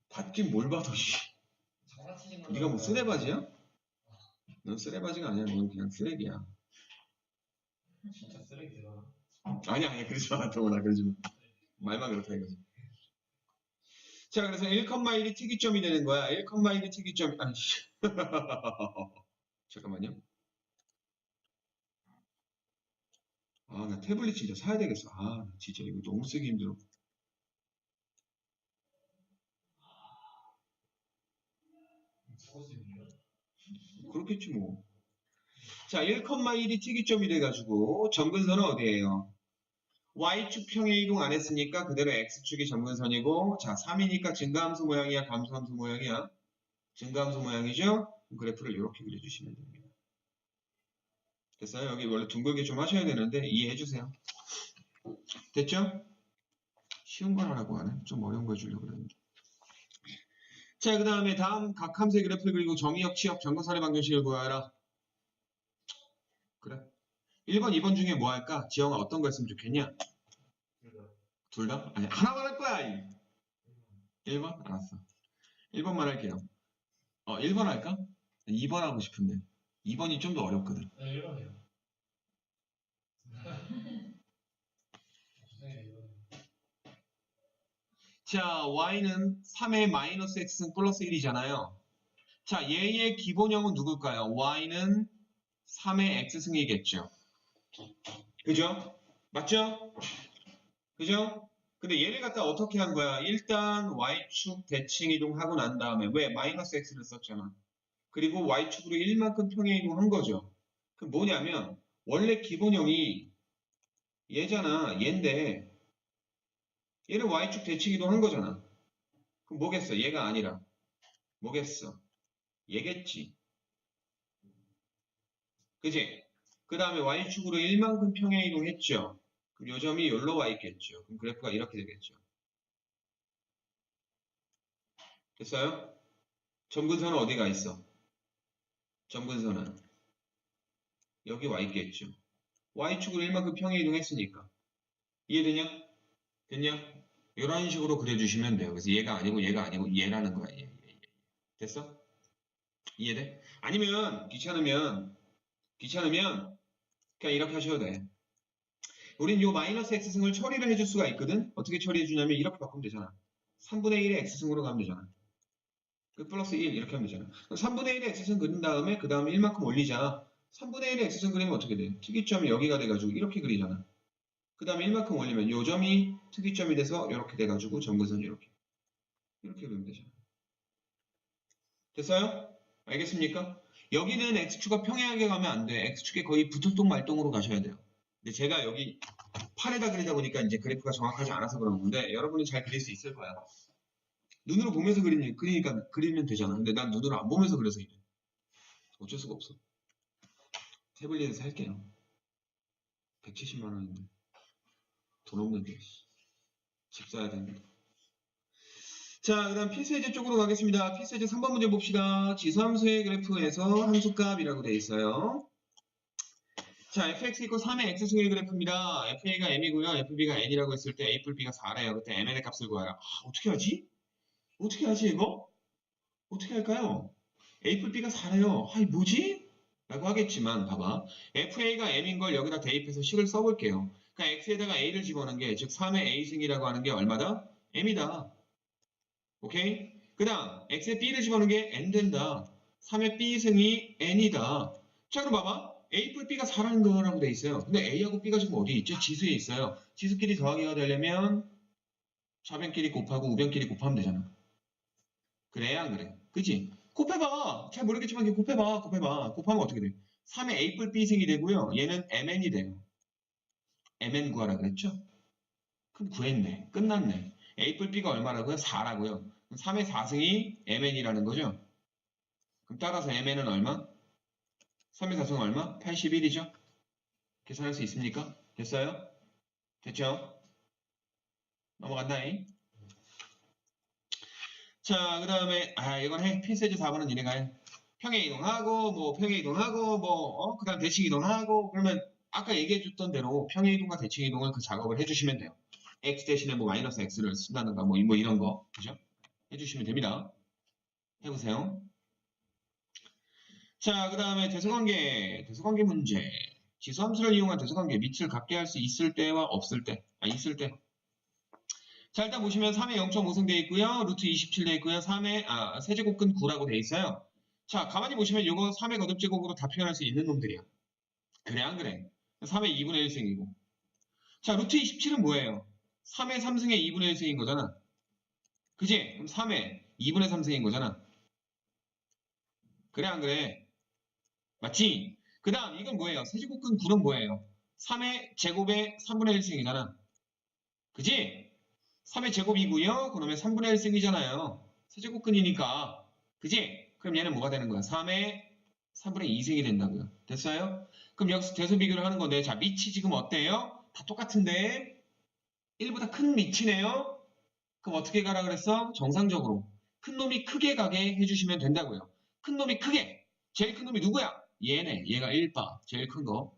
받긴 뭘 받아, 씨. 장난치신 거. 네가 뭐 쓰레바지야? 넌 쓰레바지가 아니야, 넌 그냥 쓰레기야. 진짜 쓰레기야. 아니야, 그러지 마, 동원아, 그러지 마. 말만 그렇다 이거지. 자, 그래서 1,1이 특이점이 되는 거야. 1,1이 특이점이, 아이씨. 잠깐만요. 아, 나 태블릿 진짜 사야 되겠어. 아, 진짜 이거 너무 쓰기 힘들어. 죽었습니다. 그렇겠지 뭐. 자, 1,1이 특이점이 돼가지고 점근선은 어디예요? y축 평행 이동 안 했으니까 그대로 x축이 점근선이고, 자, 3이니까 증가함수 모양이야, 감소함수 모양이야? 증가함수 모양이죠? 그래프를 이렇게 그려주시면 됩니다. 됐어요? 여기 원래 둥글게 좀 하셔야 되는데 이해해주세요. 됐죠? 쉬운 걸 하라고 하네. 좀 어려운 거 해주려고 그랬는데. 자, 그 다음에 다음 각 함수의 그래프를 그리고 정의역, 치역, 점근선의 방정식을 구하라. 그래. 1번, 2번 중에 뭐 할까? 지영아 어떤 거 했으면 좋겠냐? 둘 다? 아니, 하나만 할 거야. 1번? 알았어. 1번만 할게요. 1번 할까? 2번 하고 싶은데. 2번이 좀 더 어렵거든. 네, 1번이요. 선생님 1번. 자, y는 3의 마이너스 x승 플러스 1이잖아요. 자, 얘의 기본형은 누굴까요? y는 3의 x승이겠죠. 그죠? 맞죠? 그죠? 근데 얘를 갖다 어떻게 한 거야? 일단 y축 대칭 이동하고 난 다음에 왜? 마이너스 x를 썼잖아. 그리고 y축으로 1만큼 평행 이동한 거죠. 그 뭐냐면 원래 기본형이 얘잖아. 얘인데 얘를 y축 대칭 이동한 거잖아. 그럼 뭐겠어? 얘가 아니라 뭐겠어? 얘겠지. 그지? 그 다음에 y축으로 1만큼 평행 이동했죠. 그럼 요 점이 여기로 와 있겠죠. 그럼 그래프가 이렇게 되겠죠. 됐어요? 점근선은 어디가 있어? 점근선은 여기 와 있겠죠. y축으로 1만큼 평행 이동했으니까. 이해되냐? 됐냐? 이런 식으로 그려주시면 돼요. 그래서 얘가 아니고 얘가 아니고 얘라는 거야. 얘. 됐어? 이해돼? 아니면 귀찮으면 그냥 이렇게 하셔도 돼. 우린 요 마이너스 x승을 처리를 해줄 수가 있거든? 어떻게 처리해 주냐면 이렇게 바꾸면 되잖아. 3분의 1의 x승으로 가면 되잖아. 그 플러스 1 이렇게 하면 되잖아. 3분의 1의 x승 그린 다음에 그 다음에 1만큼 올리자. 3분의 1의 x승 그리면 어떻게 돼? 특이점이 여기가 돼가지고 이렇게 그리잖아. 그 다음에 1만큼 올리면 요 점이 특이점이 돼서 이렇게 돼가지고 점근선이 이렇게 그리면 되잖아. 됐어요? 알겠습니까? 여기는 x축과 평행하게 가면 안 돼. x축에 거의 붙을동 말동으로 가셔야 돼요. 근데 제가 여기 팔에다 그리다 보니까 이제 그래프가 정확하지 않아서 그런 건데 여러분은 잘 그릴 수 있을 거야. 눈으로 보면서 그리면 되잖아. 근데 난 눈으로 안 보면서 그려서 이래. 어쩔 수가 없어. 태블릿을 살게요. 170만 원인데 돈 없는데 집 사야 되는데. 자, 그 다음 필수예제 쪽으로 가겠습니다. 필수예제 3번 문제 봅시다. 지수함수의 그래프에서 함수값이라고 되어 있어요. 자, fx 이퀄 3의 x승의 그래프입니다. fa가 m이고요. fb가 n이라고 했을 때 a 플 b가 4래요. 그때 mn의 값을 구하라. 어떻게 하지? 어떻게 하지 이거? 어떻게 할까요? a 플 b가 4래요. 뭐지? 라고 하겠지만 봐봐. FA가 M인 걸 여기다 대입해서 식을 써볼게요. 그러니까 X에다가 A를 집어넣은 게 즉 3의 A승이라고 하는 게 얼마다? M이다. 오케이? 그 다음 X에 B를 집어넣은 게 N 된다. 3의 B승이 N이다. 자 그럼 봐봐. A 뿔 B가 4라는 거라고 돼 있어요. 근데 A하고 B가 지금 어디 있죠? 지수에 있어요. 지수끼리 더하기가 되려면 좌변끼리 곱하고 우변끼리 곱하면 되잖아. 그래 안 그래? 그치? 곱해봐. 잘 모르겠지만 곱해봐. 곱하면 어떻게 돼? 3의 A 뿔 B승이 되고요. 얘는 MN이 돼요. MN 구하라 그랬죠? 그럼 구했네. 끝났네. A 뿔 B가 얼마라고요? 4라고요. 3의 4승이 MN이라는 거죠? 그럼 따라서 MN은 얼마? 3의 4승은 얼마? 81이죠? 계산할 수 있습니까? 됐어요? 됐죠? 넘어간다잉. 자, 그 다음에, 이건 해. 필세제 4번은 니네가 해. 평행 이동하고, 그 다음 대칭 이동하고, 그러면 아까 얘기해줬던 대로 평행 이동과 대칭 이동을 그 작업을 해주시면 돼요. x 대신에 뭐 마이너스 x를 쓴다든가 뭐 이런 거. 그죠? 해주시면 됩니다. 해보세요. 자, 그 다음에 대소관계 문제. 지수함수를 이용한 대소관계 밑을 같게 할 수 있을 때와 없을 때. 있을 때. 자, 일단 보시면 3에 0.5승 돼 있고요. 루트 27 돼 있고요. 세제곱근 9라고 돼 있어요. 자, 가만히 보시면 이거 3의 거듭제곱으로 다 표현할 수 있는 놈들이야. 그래, 안 그래? 3의 2분의 1승이고. 자, 루트 27은 뭐예요? 3의 3승의 2분의 1승인 거잖아. 그지? 그럼 3의 2분의 3승인 거잖아. 그래, 안 그래? 맞지? 그 다음, 이건 뭐예요? 세제곱근 9는 뭐예요? 3의 제곱의 3분의 1승이잖아. 그지? 3의 제곱이고요. 그러면 3분의 1승이잖아요. 세제곱근이니까. 그지? 그럼 얘는 뭐가 되는 거야? 3의 3분의 2승이 된다고요. 됐어요? 그럼 여기서 대소 비교를 하는 건데, 자, 밑이 지금 어때요? 다 똑같은데, 1보다 큰 밑이네요? 그럼 어떻게 가라 그랬어? 정상적으로. 큰 놈이 크게 가게 해주시면 된다고요. 큰 놈이 크게. 제일 큰 놈이 누구야? 얘네. 얘가 1바. 제일 큰 거.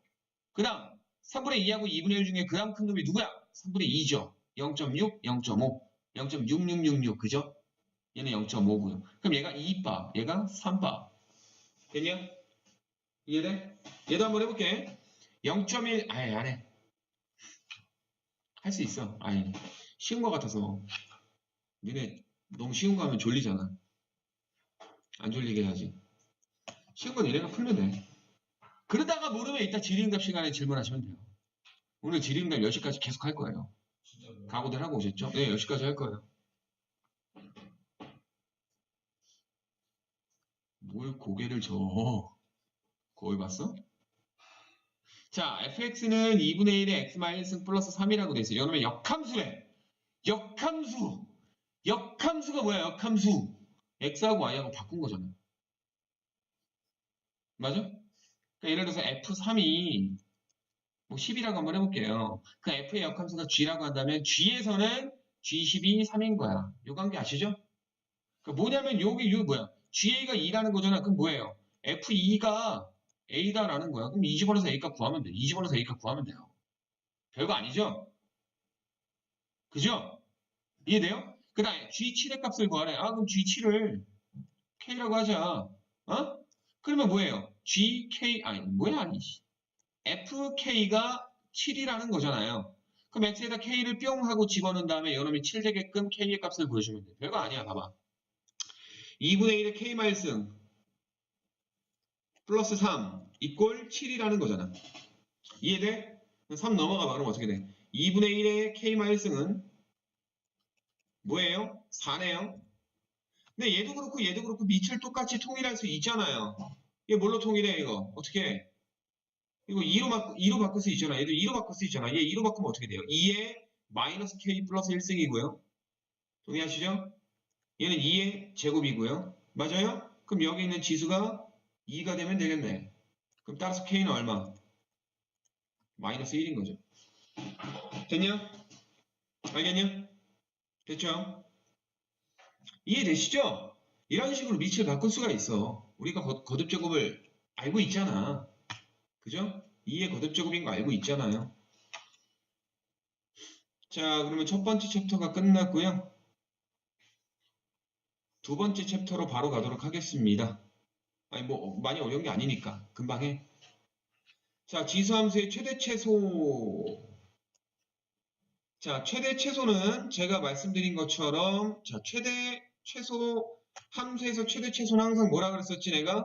그 다음, 3분의 2하고 2분의 1 중에 그 다음 큰 놈이 누구야? 3분의 2죠. 0.6, 0.5, 0.6666. 그죠? 얘는 0.5고요. 그럼 얘가 2바, 얘가 3바. 됐냐? 이해돼? 얘도 한번 해볼게. 0.1, 안 해. 할 수 있어. 쉬운 거 같아서. 니네 너무 쉬운 거 하면 졸리잖아. 안 졸리게 해야지. 쉬운 건 얘네가 풀면 돼. 그러다가 모르면 이따 지리응답 시간에 질문하시면 돼요. 오늘 지리응답 10시까지 계속 할 거예요. 진짜로요? 각오들 하고 오셨죠? 네, 10시까지 할 거예요. 뭘 고개를 저. 거울 봤어? 자, fx는 2분의 1의 x-1승 플러스 3이라고 돼 있어요. 이러면 역함수래. 역함수. 역함수가 뭐야, 역함수. x하고 y하고 바꾼 거잖아. 맞아? 그러니까 예를 들어서 f3이 뭐 10이라고 한번 해볼게요. 그 f의 역함수가 g라고 한다면 g에서는 g10이 3인 거야. 요 관계 아시죠? 그러니까 뭐냐면 이거 뭐야? ga가 2라는 거잖아. 그럼 뭐예요? f2가 a다라는 거야. 그럼 이 집어넣어서 a값 구하면 돼. 이 집어넣어서 a값 구하면 돼요. 별거 아니죠? 그죠? 이해돼요? 그 다음에 G7의 값을 구하래. 그럼 G7을 K라고 하자. 그러면 뭐예요? GK, FK가 7이라는 거잖아요. 그럼 X에다 K를 뿅 하고 집어넣은 다음에 이놈이 7 되게끔 K의 값을 구해주면 돼. 별거 아니야, 봐봐. 2분의 1의 K말승 플러스 3 이꼴 7이라는 거잖아. 이해돼? 3 넘어가봐. 그럼 어떻게 돼? 2분의 1의 K말승은 뭐예요? 4네요. 근데 얘도 그렇고 밑을 똑같이 통일할 수 있잖아요. 얘 뭘로 통일해 이거? 어떻게 해? 이거 2로 바꿀 수 있잖아. 얘도 2로 바꿀 수 있잖아. 얘 2로 바꾸면 어떻게 돼요? 2의 마이너스 k 플러스 1승이고요. 동의하시죠? 얘는 2의 제곱이고요. 맞아요? 그럼 여기 있는 지수가 2가 되면 되겠네. 그럼 따라서 k는 얼마? 마이너스 1인 거죠. 됐냐? 알겠냐? 됐죠? 이해되시죠? 이런 식으로 밑을 바꿀 수가 있어. 우리가 거듭제곱을 알고 있잖아. 그죠? 2의 거듭제곱인 거 알고 있잖아요. 자, 그러면 첫 번째 챕터가 끝났고요. 두 번째 챕터로 바로 가도록 하겠습니다. 아니 뭐 많이 어려운 게 아니니까 금방 해. 자, 지수함수의 최대 최소. 자, 최대 최소는 제가 말씀드린 것처럼 자, 최대 최소 함수에서 최대 최소는 항상 뭐라 그랬었지 내가?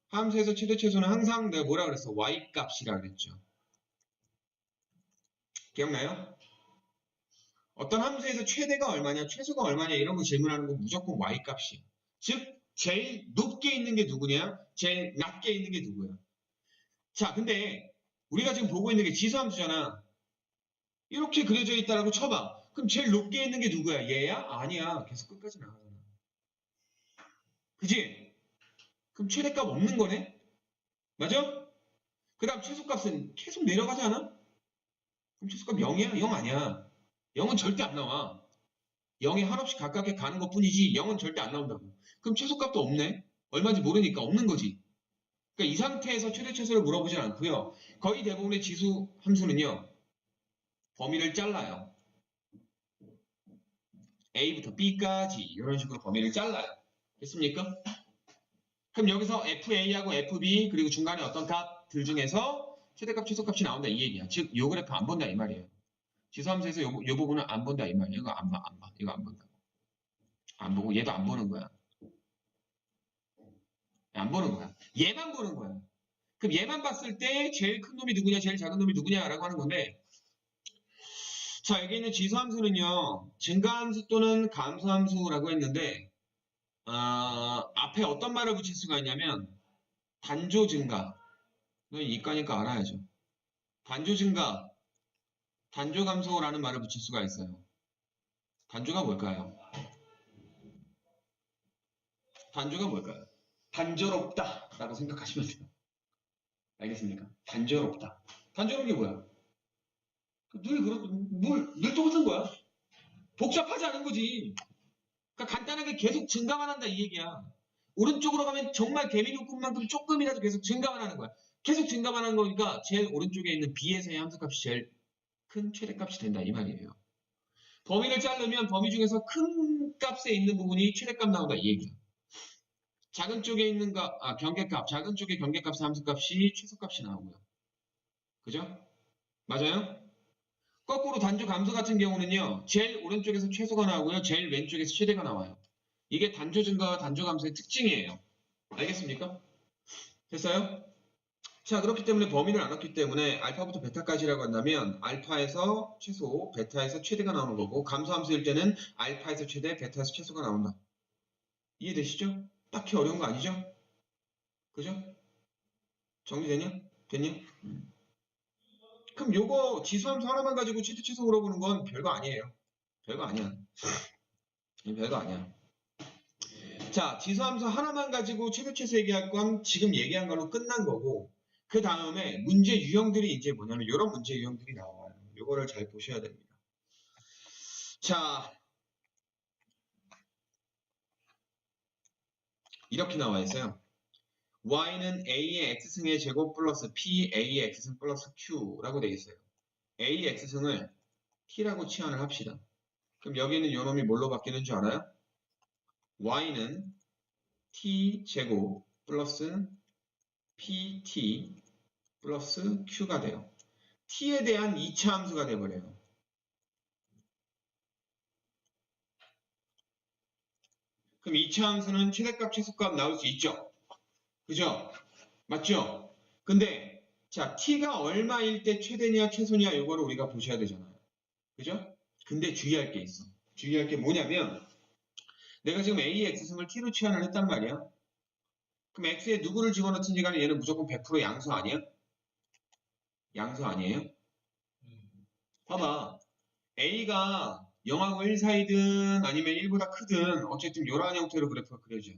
함수에서 최대 최소는 항상 내가 뭐라 그랬어? y 값이라 그랬죠. 기억나요? 어떤 함수에서 최대가 얼마냐, 최소가 얼마냐 이런 거 질문하는 건 무조건 y 값이야. 즉 제일 높게 있는 게 누구냐? 제일 낮게 있는 게 누구야? 자, 근데 우리가 지금 보고 있는 게 지수함수잖아. 이렇게 그려져 있다라고 쳐봐. 그럼 제일 높게 있는 게 누구야? 얘야? 아니야. 계속 끝까지 나가잖아. 그지? 그럼 최대값 없는 거네? 맞아? 그 다음 최소값은 계속 내려가지 않아? 그럼 최소값 0이야? 0 아니야. 0은 절대 안 나와. 0에 한없이 가깝게 가는 것 뿐이지 0은 절대 안 나온다고. 그럼 최소값도 없네? 얼마인지 모르니까 없는 거지. 그러니까 이 상태에서 최대 최소를 물어보진 않고요. 거의 대부분의 지수 함수는요. 범위를 잘라요. A부터 B까지 이런 식으로 범위를 잘라요. 됐습니까? 그럼 여기서 FA하고 FB 그리고 중간에 어떤 값들 중에서 최대값, 최소값이 나온다 이 얘기야. 즉, 요 그래프 안 본다 이 말이에요. 지수함수에서 요 부분은 안 본다 이 말이에요. 이거 안 봐, 안 봐. 이거 안 본다. 안 보고 얘도 안 보는 거야. 안 보는 거야. 얘만 보는 거야. 그럼 얘만 봤을 때 제일 큰 놈이 누구냐, 제일 작은 놈이 누구냐라고 하는 건데 자, 여기 있는 지수함수는요. 증가함수 또는 감소함수라고 했는데 앞에 어떤 말을 붙일 수가 있냐면 단조 증가. 너 이과니까 알아야죠. 단조 증가, 단조 감소라는 말을 붙일 수가 있어요. 단조가 뭘까요? 단조가 뭘까요? 단조롭다 라고 생각하시면 돼요. 알겠습니까? 단조롭다. 단조로운 게 뭐야? 늘 똑같은 거야. 복잡하지 않은 거지. 그러니까 간단하게 계속 증가만 한다 이 얘기야. 오른쪽으로 가면 정말 개미눈금만큼 조금이라도 계속 증가만 하는 거야. 계속 증가만 하는 거니까 제일 오른쪽에 있는 B에서의 함수값이 제일 큰 최대값이 된다 이 말이에요. 범위를 자르면 범위 중에서 큰 값에 있는 부분이 최대값 나온다 이 얘기야. 작은 쪽에 있는 경계값, 작은 쪽에 경계값의 함수값이 최소값이 나오고요. 그죠? 맞아요? 거꾸로 단조 감소 같은 경우는요. 제일 오른쪽에서 최소가 나오고요. 제일 왼쪽에서 최대가 나와요. 이게 단조 증가와 단조 감소의 특징이에요. 알겠습니까? 됐어요? 자, 그렇기 때문에 범위를 안 넣기 때문에 알파부터 베타까지라고 한다면 알파에서 최소, 베타에서 최대가 나오는 거고 감소함수일 때는 알파에서 최대, 베타에서 최소가 나온다. 이해되시죠? 딱히 어려운 거 아니죠? 그죠? 정리되냐? 됐냐? 그럼 요거 지수함수 하나만 가지고 최대 최소 물어보는 건 별거 아니에요. 별거 아니야. 별거 아니야. 자, 지수함수 하나만 가지고 최대 최소 얘기할 건 지금 얘기한 걸로 끝난 거고 그 다음에 문제 유형들이 이제 뭐냐면 이런 문제 유형들이 나와요. 요거를 잘 보셔야 됩니다. 자, 이렇게 나와 있어요. y는 a의 x승의 제곱 플러스 p a의 x승 플러스 q라고 되어 있어요. a의 x승을 t라고 치환을 합시다. 그럼 여기는 요놈이 뭘로 바뀌는 줄 알아요? y는 t 제곱 플러스 pt 플러스 q가 돼요. t에 대한 2차 함수가 돼버려요. 그럼 2차 함수는 최대값, 최소값 나올 수 있죠? 그죠? 맞죠? 근데 자, t가 얼마일 때 최대냐 최소냐 이거를 우리가 보셔야 되잖아요. 그죠? 근데 주의할 게 있어. 주의할 게 뭐냐면 내가 지금 a의 x승을 t로 치환을 했단 말이야. 그럼 x에 누구를 집어넣든지 간에 얘는 무조건 100% 양수 아니야? 양수 아니에요? 봐봐. a가 0하고 1 사이든 아니면 1보다 크든 어쨌든 이러한 형태로 그래프가 그려져요.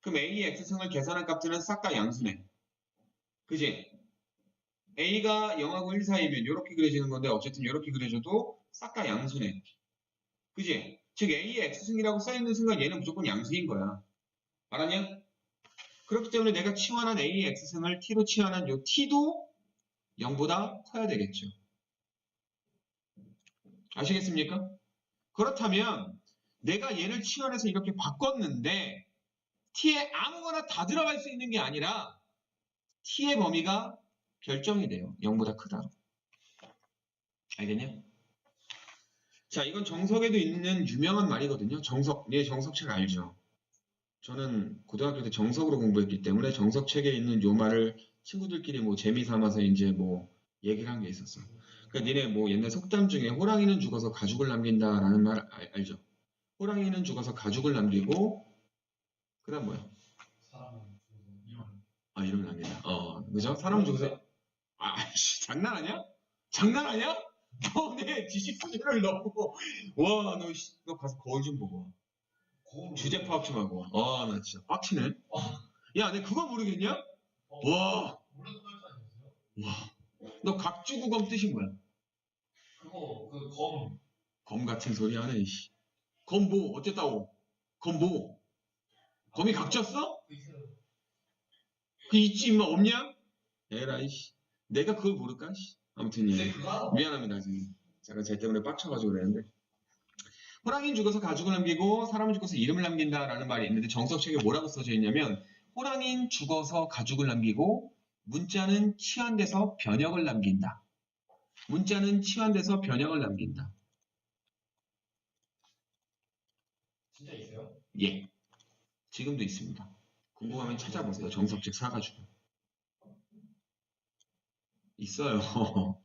그럼 a의 x승을 계산한 값들은 싹 다 양수네. 그지? a가 0하고 1 사이면 이렇게 그려지는 건데 어쨌든 이렇게 그려져도 싹 다 양수네. 그지? 즉 a의 x승이라고 써있는 순간 얘는 무조건 양수인 거야. 알았냐? 그렇기 때문에 내가 치환한 a의 x승을 t로 치환한 요 t도 0보다 커야 되겠죠. 아시겠습니까? 그렇다면 내가 얘를 치환해서 이렇게 바꿨는데 t에 아무거나 다 들어갈 수 있는 게 아니라 t의 범위가 결정이 돼요. 0보다 크다. 알겠냐? 자, 이건 정석에도 있는 유명한 말이거든요. 정석, 예, 정석책 알죠? 저는 고등학교 때 정석으로 공부했기 때문에 정석책에 있는 요 말을 친구들끼리 뭐 재미 삼아서 이제 뭐 얘기를 한 게 있었어. 그러니까 니네 뭐 옛날 속담 중에 호랑이는 죽어서 가죽을 남긴다라는 말 알죠? 호랑이는 죽어서 가죽을 남기고 그다음 뭐야? 사람은 이런. 아, 이름을 남긴다. 그죠? 사람은 죽어서 씨, 장난하냐? 장난하냐? 너 내 지식 수준을 넘고 와, 너 가서 거울 좀 보고 와. 거울. 주제 파악 좀 하고 와. 나 진짜 빡치네. 야, 내 그거 모르겠냐? 와, 모르는 거 아니었어요? 너 각주구검 뜻이 뭐야? 그거 검. 검 같은 소리 하네, 이씨. 검 뭐, 어쨌다고? 검 뭐? 검이 각졌어? 있어요. 그 있지, 임마, 없냐? 에라이, 씨. 내가 그걸 모를까, 씨. 아무튼, 예. 근데 그거 미안합니다, 지금. 제가 쟤 때문에 빡쳐가지고 그랬는데. 호랑이는 죽어서 가죽을 남기고 사람은 죽어서 이름을 남긴다라는 말이 있는데 정석책에 뭐라고 써져 있냐면 호랑이는 죽어서 가죽을 남기고 문자는 치환돼서 변형을 남긴다. 문자는 치환돼서 변형을 남긴다. 진짜 있어요? 예. 지금도 있습니다. 궁금하면 찾아보세요. 정석책 사가지고. 있어요.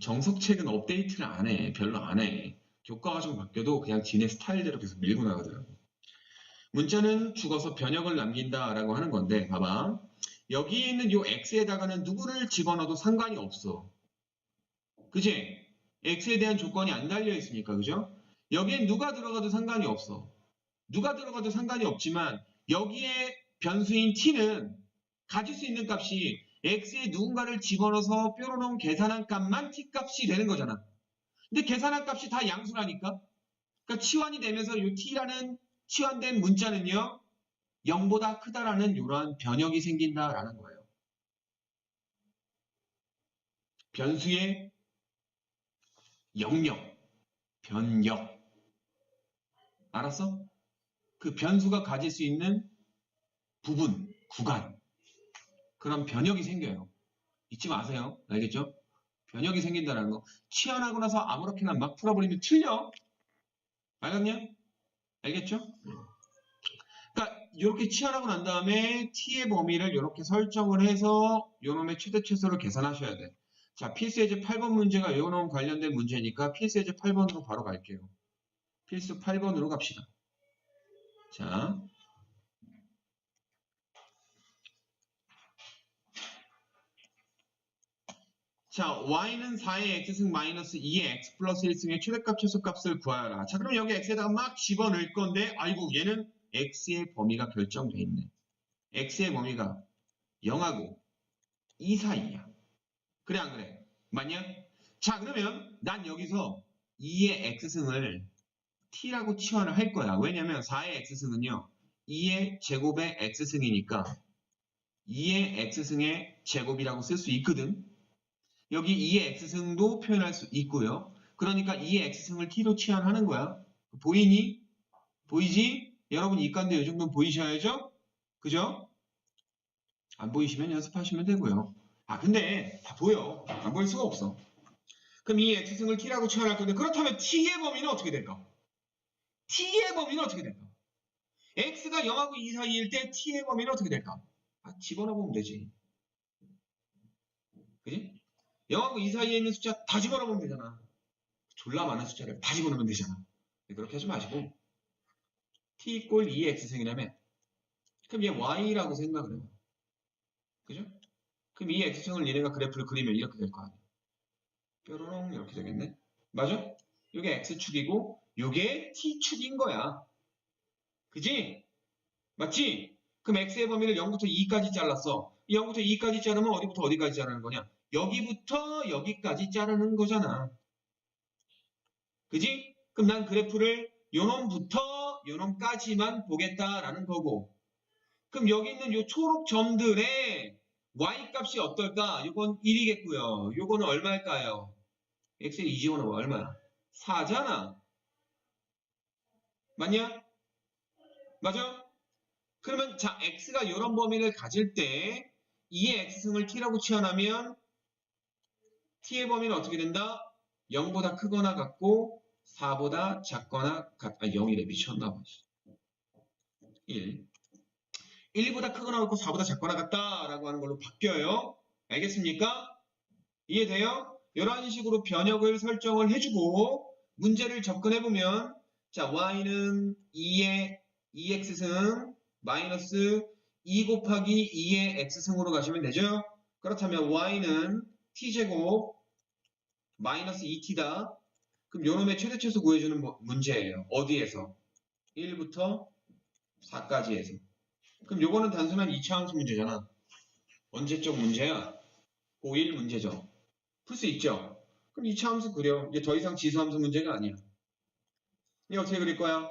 정석책은 업데이트를 안 해. 별로 안 해. 교과가 좀 바뀌어도 그냥 지네 스타일대로 계속 밀고 나가더라고. 문자는 죽어서 변형을 남긴다라고 하는 건데 봐봐. 여기에 있는 요 x에다가는 누구를 집어넣어도 상관이 없어. 그지? x에 대한 조건이 안 달려 있으니까, 그죠? 여기엔 누가 들어가도 상관이 없어. 누가 들어가도 상관이 없지만 여기에 변수인 t는 가질 수 있는 값이 x에 누군가를 집어넣어서 뾰로롱 계산한 값만 t 값이 되는 거잖아. 근데 계산한 값이 다 양수라니까. 그러니까 치환이 되면서 이 t라는 치환된 문자는요. 0보다 크다라는 이러한 변형이 생긴다라는 거예요. 변수의 영역, 변역. 알았어? 그 변수가 가질 수 있는 부분, 구간. 그런 변역이 생겨요. 잊지 마세요. 알겠죠? 변역이 생긴다는 거. 치환하고 나서 아무렇게나 막 풀어버리면 틀려. 알겠냐? 알겠죠? 그러니까 이렇게 치환하고 난 다음에 t의 범위를 이렇게 설정을 해서 요놈의 최대 최소를 계산하셔야 돼. 자, 필수 예제 8번 문제가 요놈 관련된 문제니까 필수 예제 8번으로 바로 갈게요. 필수 8번으로 갑시다. 자, y는 4의 x승 마이너스 2의 x 플러스 1승의 최대값 최소값을 구하여라. 자, 그럼 여기 x에다가 막 집어넣을 건데 아이고 얘는 x의 범위가 결정돼 있네. x의 범위가 0하고 2 사이야. 그래 안 그래? 맞냐? 자, 그러면 난 여기서 2의 x승을 t라고 치환을 할 거야. 왜냐면 4의 x승은요. 2의 제곱의 x승이니까 2의 x승의 제곱이라고 쓸 수 있거든. 여기 2의 x승도 표현할 수 있고요. 그러니까 2의 x승을 t로 치환하는 거야. 보이니? 보이지? 여러분 이과인데 이 정도는 보이셔야죠? 그죠? 안 보이시면 연습하시면 되고요. 근데 다 보여. 안 보일 수가 없어. 그럼 이 x승을 t라고 치환할 건데 그렇다면 t의 범위는 어떻게 될까? t의 범위는 어떻게 될까? x가 0하고 2 사이일 때 t의 범위는 어떻게 될까? 집어넣어보면 되지. 그지? 0하고 2 사이에 있는 숫자 다 집어넣으면 되잖아. 졸라 많은 숫자를 다 집어넣으면 되잖아. 그렇게 하지 마시고 t 이꼴 2의 x승이라면 그럼 얘 y라고 생각을 해봐. 그죠? 그럼 이 x승을 얘네가 그래프를 그리면 이렇게 될 거 아니야. 뾰로롱 이렇게 되겠네. 맞아? 이게 x축이고 이게 t축인 거야. 그지? 맞지? 그럼 x의 범위를 0부터 2까지 잘랐어. 0부터 2까지 자르면 어디부터 어디까지 자르는 거냐? 여기부터 여기까지 자르는 거잖아. 그지? 그럼 난 그래프를 요놈부터 요놈까지만 보겠다라는 거고. 그럼 여기 있는 요 초록 점들의 y 값이 어떨까? 요건 1이겠고요. 요거는 얼마일까요? x에 2 집어넣으면 얼마야? 4잖아. 맞냐? 맞아? 그러면 자, x가 이런 범위를 가질 때 2의 x승을 t라고 치환하면 t의 범위는 어떻게 된다? 0보다 크거나 같고 4보다 작거나 0이래 미쳤나 봐. 1. 1보다 크거나 같고 4보다 작거나 같다라고 하는 걸로 바뀌어요. 알겠습니까? 이해돼요? 이런 식으로 변역을 설정을 해주고 문제를 접근해보면 자, y는 2의 2x승 마이너스 2 곱하기 2의 x승으로 가시면 되죠? 그렇다면 y는 t제곱 마이너스 2t다. 그럼 요놈의 최대치수 구해주는 문제예요. 어디에서? 1부터 4까지에서. 그럼 요거는 단순한 2차 함수 문제잖아. 언제적 문제야? 고1 문제죠. 풀 수 있죠? 그럼 2차 함수 그려. 이제 더 이상 지수 함수 문제가 아니야. 이게 어떻게 그릴 거야?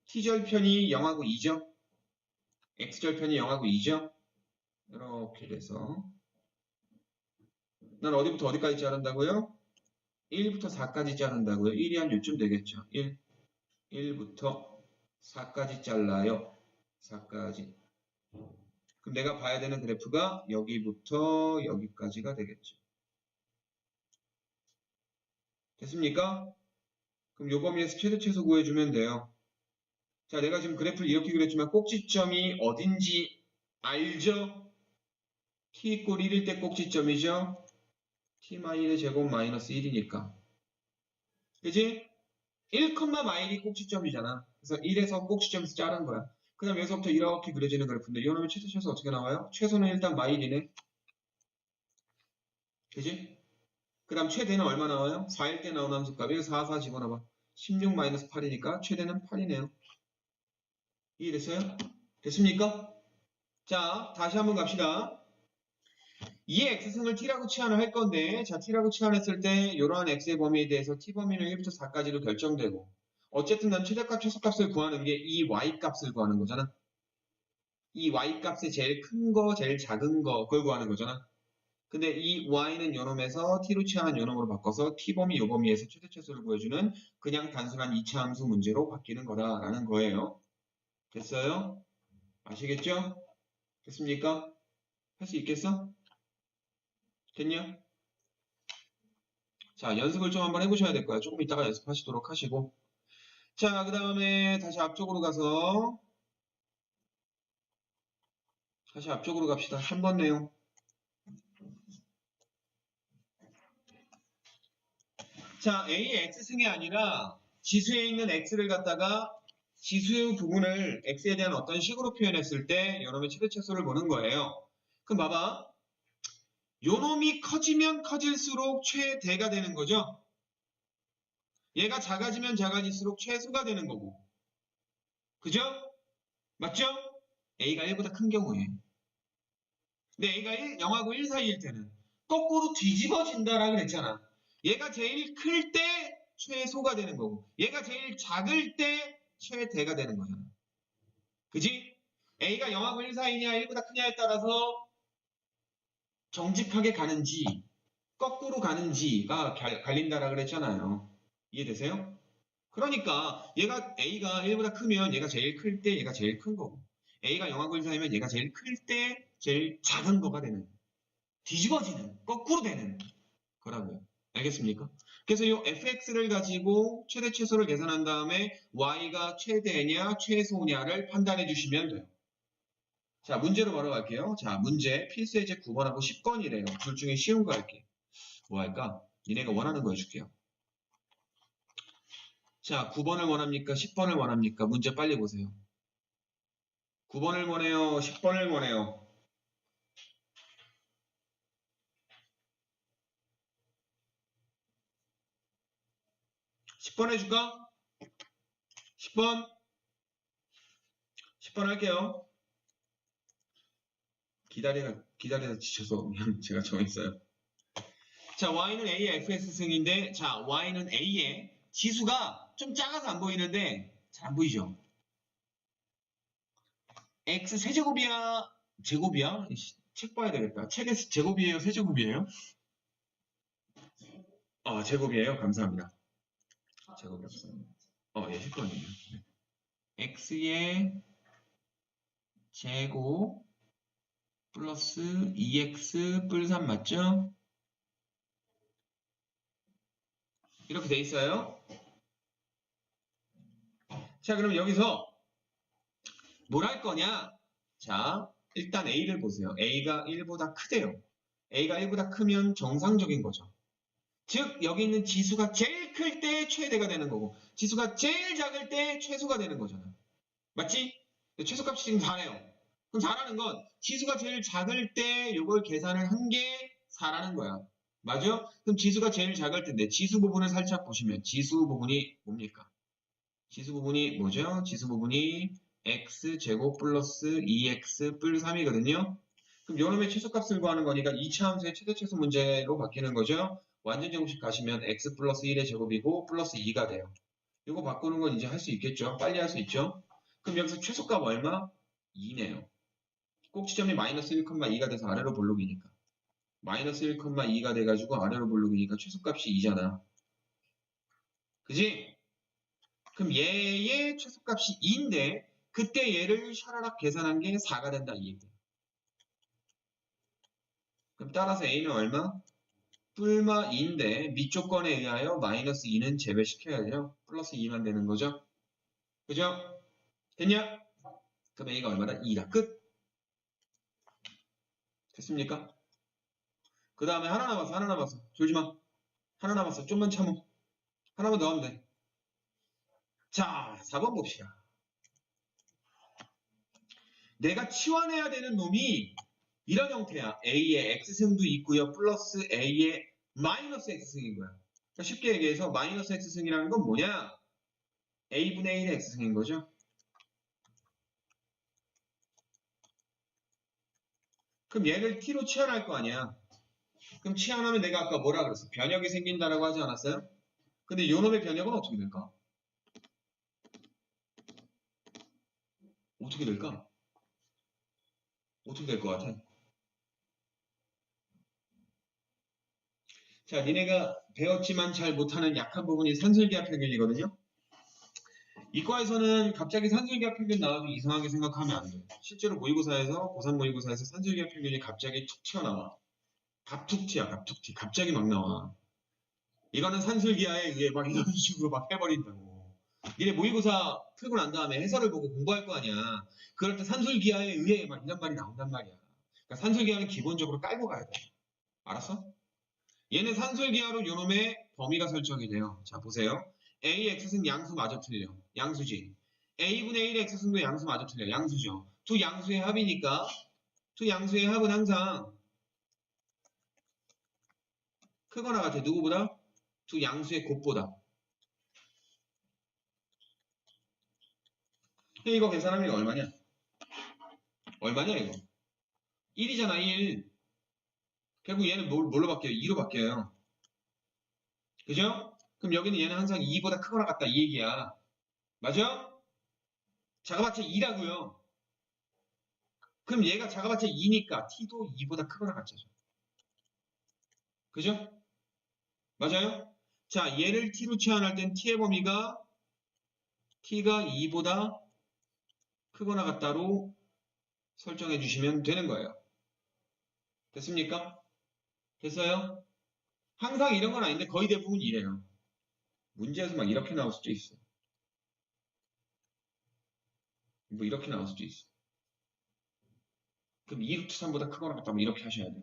t절편이 0하고 2죠? x절편이 0하고 2죠? 이렇게 돼서 난 어디부터 어디까지 자른다고요? 1부터 4까지 자른다고요. 1이 한 요쯤 되겠죠. 1부터 4까지 잘라요. 4까지. 그럼 내가 봐야 되는 그래프가 여기부터 여기까지가 되겠죠. 됐습니까? 그럼 요 범위에서 최대치수 구해주면 돼요. 자, 내가 지금 그래프를 이렇게 그렸지만 꼭지점이 어딘지 알죠? t 이꼴 1일 때 꼭지점이죠? t-의 제곱 마이너스 1이니까. 그지? 1,1이 꼭지점이잖아. 그래서 1에서 꼭지점에서 자른 거야. 그 다음 여기서부터 이렇게 그려지는 그래프인데 이거는 최대치수 어떻게 나와요? 최소는 일단 마일이네. 그지? 그 다음 최대는 얼마 나와요? 4일 때 나오는 함수값이 4, 4 집어넣어봐. 16 마이너스 8이니까 최대는 8이네요. 이해됐어요? 됐습니까? 자, 다시 한번 갑시다. 2의 x승을 t라고 치환을 할 건데, 자, t라고 치환했을 때 이러한 x의 범위에 대해서 t 범위는 1부터 4까지로 결정되고, 어쨌든 난 최대값, 최소값을 구하는 게 이 y값을 구하는 거잖아. 이 y값의 제일 큰 거, 제일 작은 거, 그걸 구하는 거잖아. 근데 이 y는 요놈에서 t로 치환한 요놈으로 바꿔서 t 범위, 요 범위에서 최대 최소를 구해주는 그냥 단순한 2차 함수 문제로 바뀌는 거다라는 거예요. 됐어요? 아시겠죠? 됐습니까? 할 수 있겠어? 됐냐? 자, 연습을 좀 한번 해보셔야 될 거야. 조금 이따가 연습하시도록 하시고. 자, 그 다음에 다시 앞쪽으로 가서 다시 앞쪽으로 갑시다. 3번 내용. 자, A의 X승이 아니라 지수에 있는 X를 갖다가 지수 부분을 X에 대한 어떤 식으로 표현했을 때 요놈의 최대차수를 보는 거예요. 그럼 봐봐. 요놈이 커지면 커질수록 최대가 되는 거죠. 얘가 작아지면 작아질수록 최소가 되는 거고. 그죠? 맞죠? A가 1보다 큰 경우에. 근데 A가 0하고 1 사이일 때는 거꾸로 뒤집어진다라고 그랬잖아. 얘가 제일 클 때 최소가 되는 거고 얘가 제일 작을 때 최대가 되는 거잖아. 그지? A가 0하고 1 사이냐 1보다 크냐에 따라서 정직하게 가는지 거꾸로 가는지가 갈린다라고 그랬잖아요. 이해되세요? 그러니까 얘가 A가 1보다 크면 얘가 제일 클 때 얘가 제일 큰 거고 A가 0하고 1 사이면 얘가 제일 클 때 제일 작은 거가 되는 뒤집어지는 거꾸로 되는 거라고요. 알겠습니까? 그래서 이 fx를 가지고 최대 최소를 계산한 다음에 y가 최대냐 최소냐를 판단해 주시면 돼요. 자, 문제로 바로 갈게요. 자, 문제 필수 예제 9번하고 10번이래요. 둘 중에 쉬운 거 할게. 뭐 할까? 니네가 원하는 거 해줄게요. 자, 9번을 원합니까? 10번을 원합니까? 문제 빨리 보세요. 9번을 원해요? 10번을 원해요? 10번 해줄까? 10번? 10번 할게요. 기다리다 지쳐서 그냥 제가 정했어요. 자, y는 a의 fx승인데, 자, y는 a의 지수가 좀 작아서 안 보이는데, 잘 안 보이죠? x 세제곱이야? 제곱이야? 책 봐야 되겠다. 책에서 제곱이에요? 세제곱이에요? 제곱이에요? 감사합니다. 제곱이 없어요. 예, 10번이에요. x의 제곱 플러스 2x 뿔 3 맞죠? 이렇게 돼 있어요. 자, 그럼 여기서 뭘 할 거냐? 자, 일단 A를 보세요. A가 1보다 크대요. A가 1보다 크면 정상적인 거죠. 즉, 여기 있는 지수가 제일 클 때 최대가 되는 거고, 지수가 제일 작을 때 최소가 되는 거잖아. 맞지? 최소값이 지금 4네요. 그럼 4라는 건 지수가 제일 작을 때 이걸 계산을 한 게 4라는 거야. 맞아? 그럼 지수가 제일 작을 텐데 지수 부분을 살짝 보시면 지수 부분이 뭡니까? 지수 부분이 뭐죠? 지수 부분이 x제곱 플러스 2x 뿔 3이거든요. 그럼 요놈의 최소값을 구하는 거니까 2차 함수의 최대최소 문제로 바뀌는 거죠. 완전 제곱식 가시면 x 플러스 1의 제곱이고 플러스 2가 돼요. 이거 바꾸는 건 이제 할 수 있겠죠? 빨리 할 수 있죠? 그럼 여기서 최소값 얼마? 2네요. 꼭지점이 마이너스 1,2가 돼서 아래로 볼록이니까. 마이너스 1,2가 돼가지고 아래로 볼록이니까 최소값이 2잖아. 그지? 그럼 얘의 최소값이 2인데 그때 얘를 샤라락 계산한 게 4가 된다 이 얘기야. 그럼 따라서 A는 얼마? 뿔마 2인데 밑조건에 의하여 마이너스 2는 제외시켜야 돼요. 플러스 2만 되는 거죠. 그죠? 됐냐? 그럼 A가 얼마다? 2다. 끝. 됐습니까? 그 다음에 하나 남았어. 졸지 마. 하나 남았어. 좀만 참어. 하나만 더 하면 돼. 자, 4번 봅시다. 내가 치환해야 되는 놈이 이런 형태야. A의 X승도 있고요. 플러스 A의 마이너스 X승인 거야. 그러니까 쉽게 얘기해서 마이너스 X승이라는 건 뭐냐? A분의 1의 X승인 거죠. 그럼 얘를 T로 치환할 거 아니야. 그럼 치환하면 내가 아까 뭐라 그랬어? 변역이 생긴다라고 하지 않았어요? 근데 요 놈의 변역은 어떻게 될까? 어떻게 될까? 어떻게 될 것 같아? 자, 니네가 배웠지만 잘 못하는 약한 부분이 산술기하 평균이거든요. 이과에서는 갑자기 산술기하 평균 나와도 이상하게 생각하면 안 돼. 실제로 모의고사에서 고3 모의고사에서 산술기하 평균이 갑자기 툭 튀어나와. 갑툭튀야, 갑툭튀. 갑자기 막 나와. 이거는 산술기하에 의해 막 이런 식으로 막 해버린다고. 니네 모의고사 풀고 난 다음에 해설을 보고 공부할 거 아니야. 그럴 때 산술기하에 의해 막 이런 말이 나온단 말이야. 그러니까 산술기하는 기본적으로 깔고 가야 돼. 알았어? 얘는 산술기하로 요놈의 범위가 설정이 돼요. 자, 보세요. A, X승 양수 마저 틀려. 양수지. A분의 1의 X승도 양수 마저 틀려. 양수죠. 두 양수의 합이니까 두 양수의 합은 항상 크거나 같아. 누구보다? 두 양수의 곱보다. 이거 계산하면 얼마냐? 얼마냐 이거? 1이잖아 1. 결국 얘는 뭘로 바뀌어요? 2로 바뀌어요. 그죠? 그럼 여기는 얘는 항상 2보다 크거나 같다 이 얘기야. 맞아? 작아봤자 2라고요. 그럼 얘가 작아봤자 2니까 t도 2보다 크거나 같죠. 그죠? 맞아요? 자, 얘를 t로 치환할 땐 t의 범위가 t가 2보다 크거나 같다로 설정해 주시면 되는 거예요. 됐습니까? 됐어요? 항상 이런 건 아닌데 거의 대부분 이래요. 문제에서 막 이렇게 나올 수도 있어. 뭐 이렇게 나올 수도 있어. 그럼 2루트 3보다 크거나 같다 뭐 이렇게 하셔야 돼요.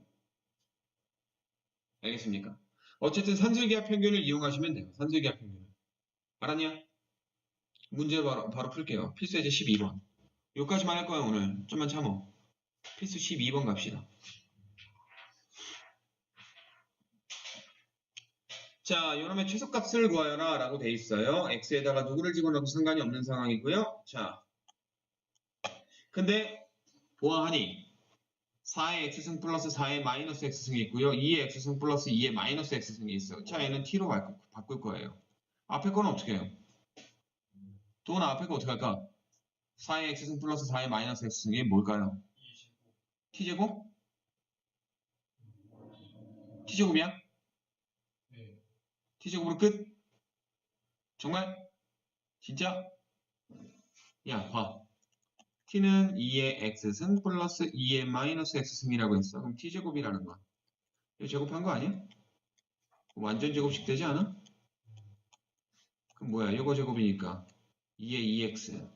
알겠습니까? 어쨌든 산술기하 평균을 이용하시면 돼요. 산술기하 평균을. 알았냐? 문제 바로 풀게요. 필수 예제 12번. 여기까지만 할 거야 오늘. 좀만 참어. 필수 12번 갑시다. 자, 요놈의 최소값을 구하여라 라고 돼 있어요. x에다가 누구를 집어넣어도 상관이 없는 상황이고요. 자, 근데 보아하니 4의 x승 플러스 4의 마이너스 x승이 있고요. 2의 x승 플러스 2의 마이너스 x승이 있어요. 자, 얘는 t로 바꿀 거예요. 앞에 거는 어떻게 해요? 도나 앞에 거 어떻게 할까? 4의 x승 플러스 4의 마이너스 x승이 뭘까요? t제곱? t제곱이야? 네. t제곱으로 끝? 정말? 진짜? 야, 봐. t는 2의 x승 플러스 2의 마이너스 x승이라고 했어. 그럼 t제곱이라는 거야. 이거 제곱한 거 아니야? 완전 제곱식 되지 않아? 그럼 뭐야? 이거 제곱이니까 2의 2x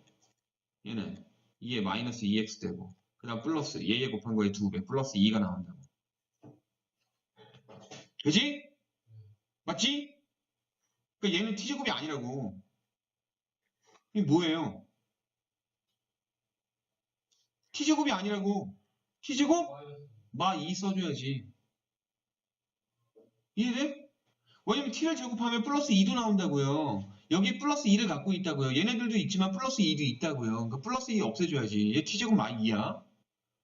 얘는 2의 마이너스 2x 되고 그 다음 플러스 얘 곱한 거에 2배 플러스 2가 나온다고. 그지? 맞지? 그러니까 얘는 t제곱이 아니라고. 이게 뭐예요? t제곱이 아니라고. t제곱? 마 2 써줘야지. 이해돼? 왜냐면 t를 제곱하면 플러스 2도 나온다고요. 여기 플러스 2를 갖고 있다고요. 얘네들도 있지만 플러스 2도 있다고요. 그러니까 플러스 2 없애줘야지. 얘 t제곱 마 2야.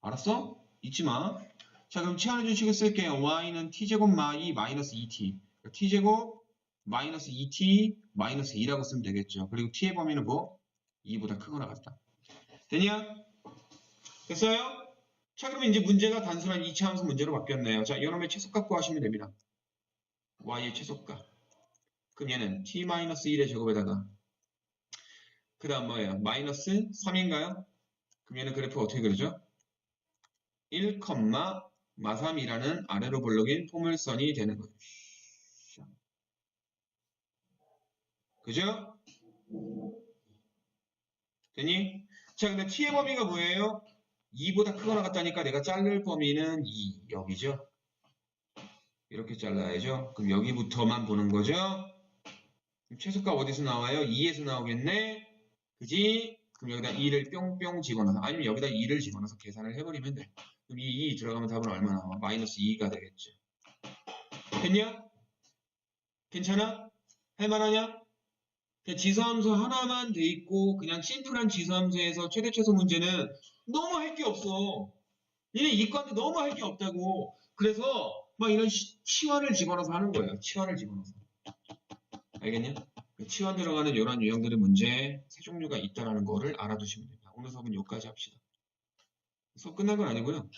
알았어? 잊지 마. 자, 그럼 치환해 주식을 쓸게요. y는 t제곱 마 2 마이너스 2t. 그러니까 t제곱 마이너스 2t 마이너스 2라고 쓰면 되겠죠. 그리고 t의 범위는 뭐? 2보다 크거나 같다. 되냐? 됐어요? 자, 그러면 이제 문제가 단순한 2차 함수 문제로 바뀌었네요. 자, 이놈의 최소값 구하시면 됩니다. y의 최소값. 그럼 얘는 t-1의 제곱에다가 그 다음 뭐예요? 마이너스 3인가요? 그럼 얘는 그래프 어떻게 그리죠? 1, 마3이라는 아래로 볼록인 포물선이 되는 거죠. 그죠? 되니? 자, 근데 t의 범위가 뭐예요? 2보다 크거나 같다니까 내가 자를 범위는 2, 여기죠? 이렇게 잘라야죠. 그럼 여기부터만 보는 거죠? 그럼 최소값 어디서 나와요? 2에서 나오겠네? 그지? 그럼 여기다 2를 뿅뿅 집어넣어서 아니면 여기다 2를 집어넣어서 계산을 해버리면 돼. 그럼 이 2 들어가면 답은 얼마 나와? 마이너스 2가 되겠죠. 됐냐? 괜찮아? 할만하냐? 지수함수 하나만 돼 있고 그냥 심플한 지수함수에서 최대 최소 문제는 너무 할 게 없어. 얘네 이과인데 너무 할 게 없다고. 그래서 막 이런 치환을 집어넣어서 하는 거예요. 치환을 집어넣어서. 알겠냐? 치환 들어가는 이런 유형들의 문제 세 종류가 있다는 거를 알아두시면 됩니다. 오늘 수업은 여기까지 합시다. 수업 끝난 건 아니고요.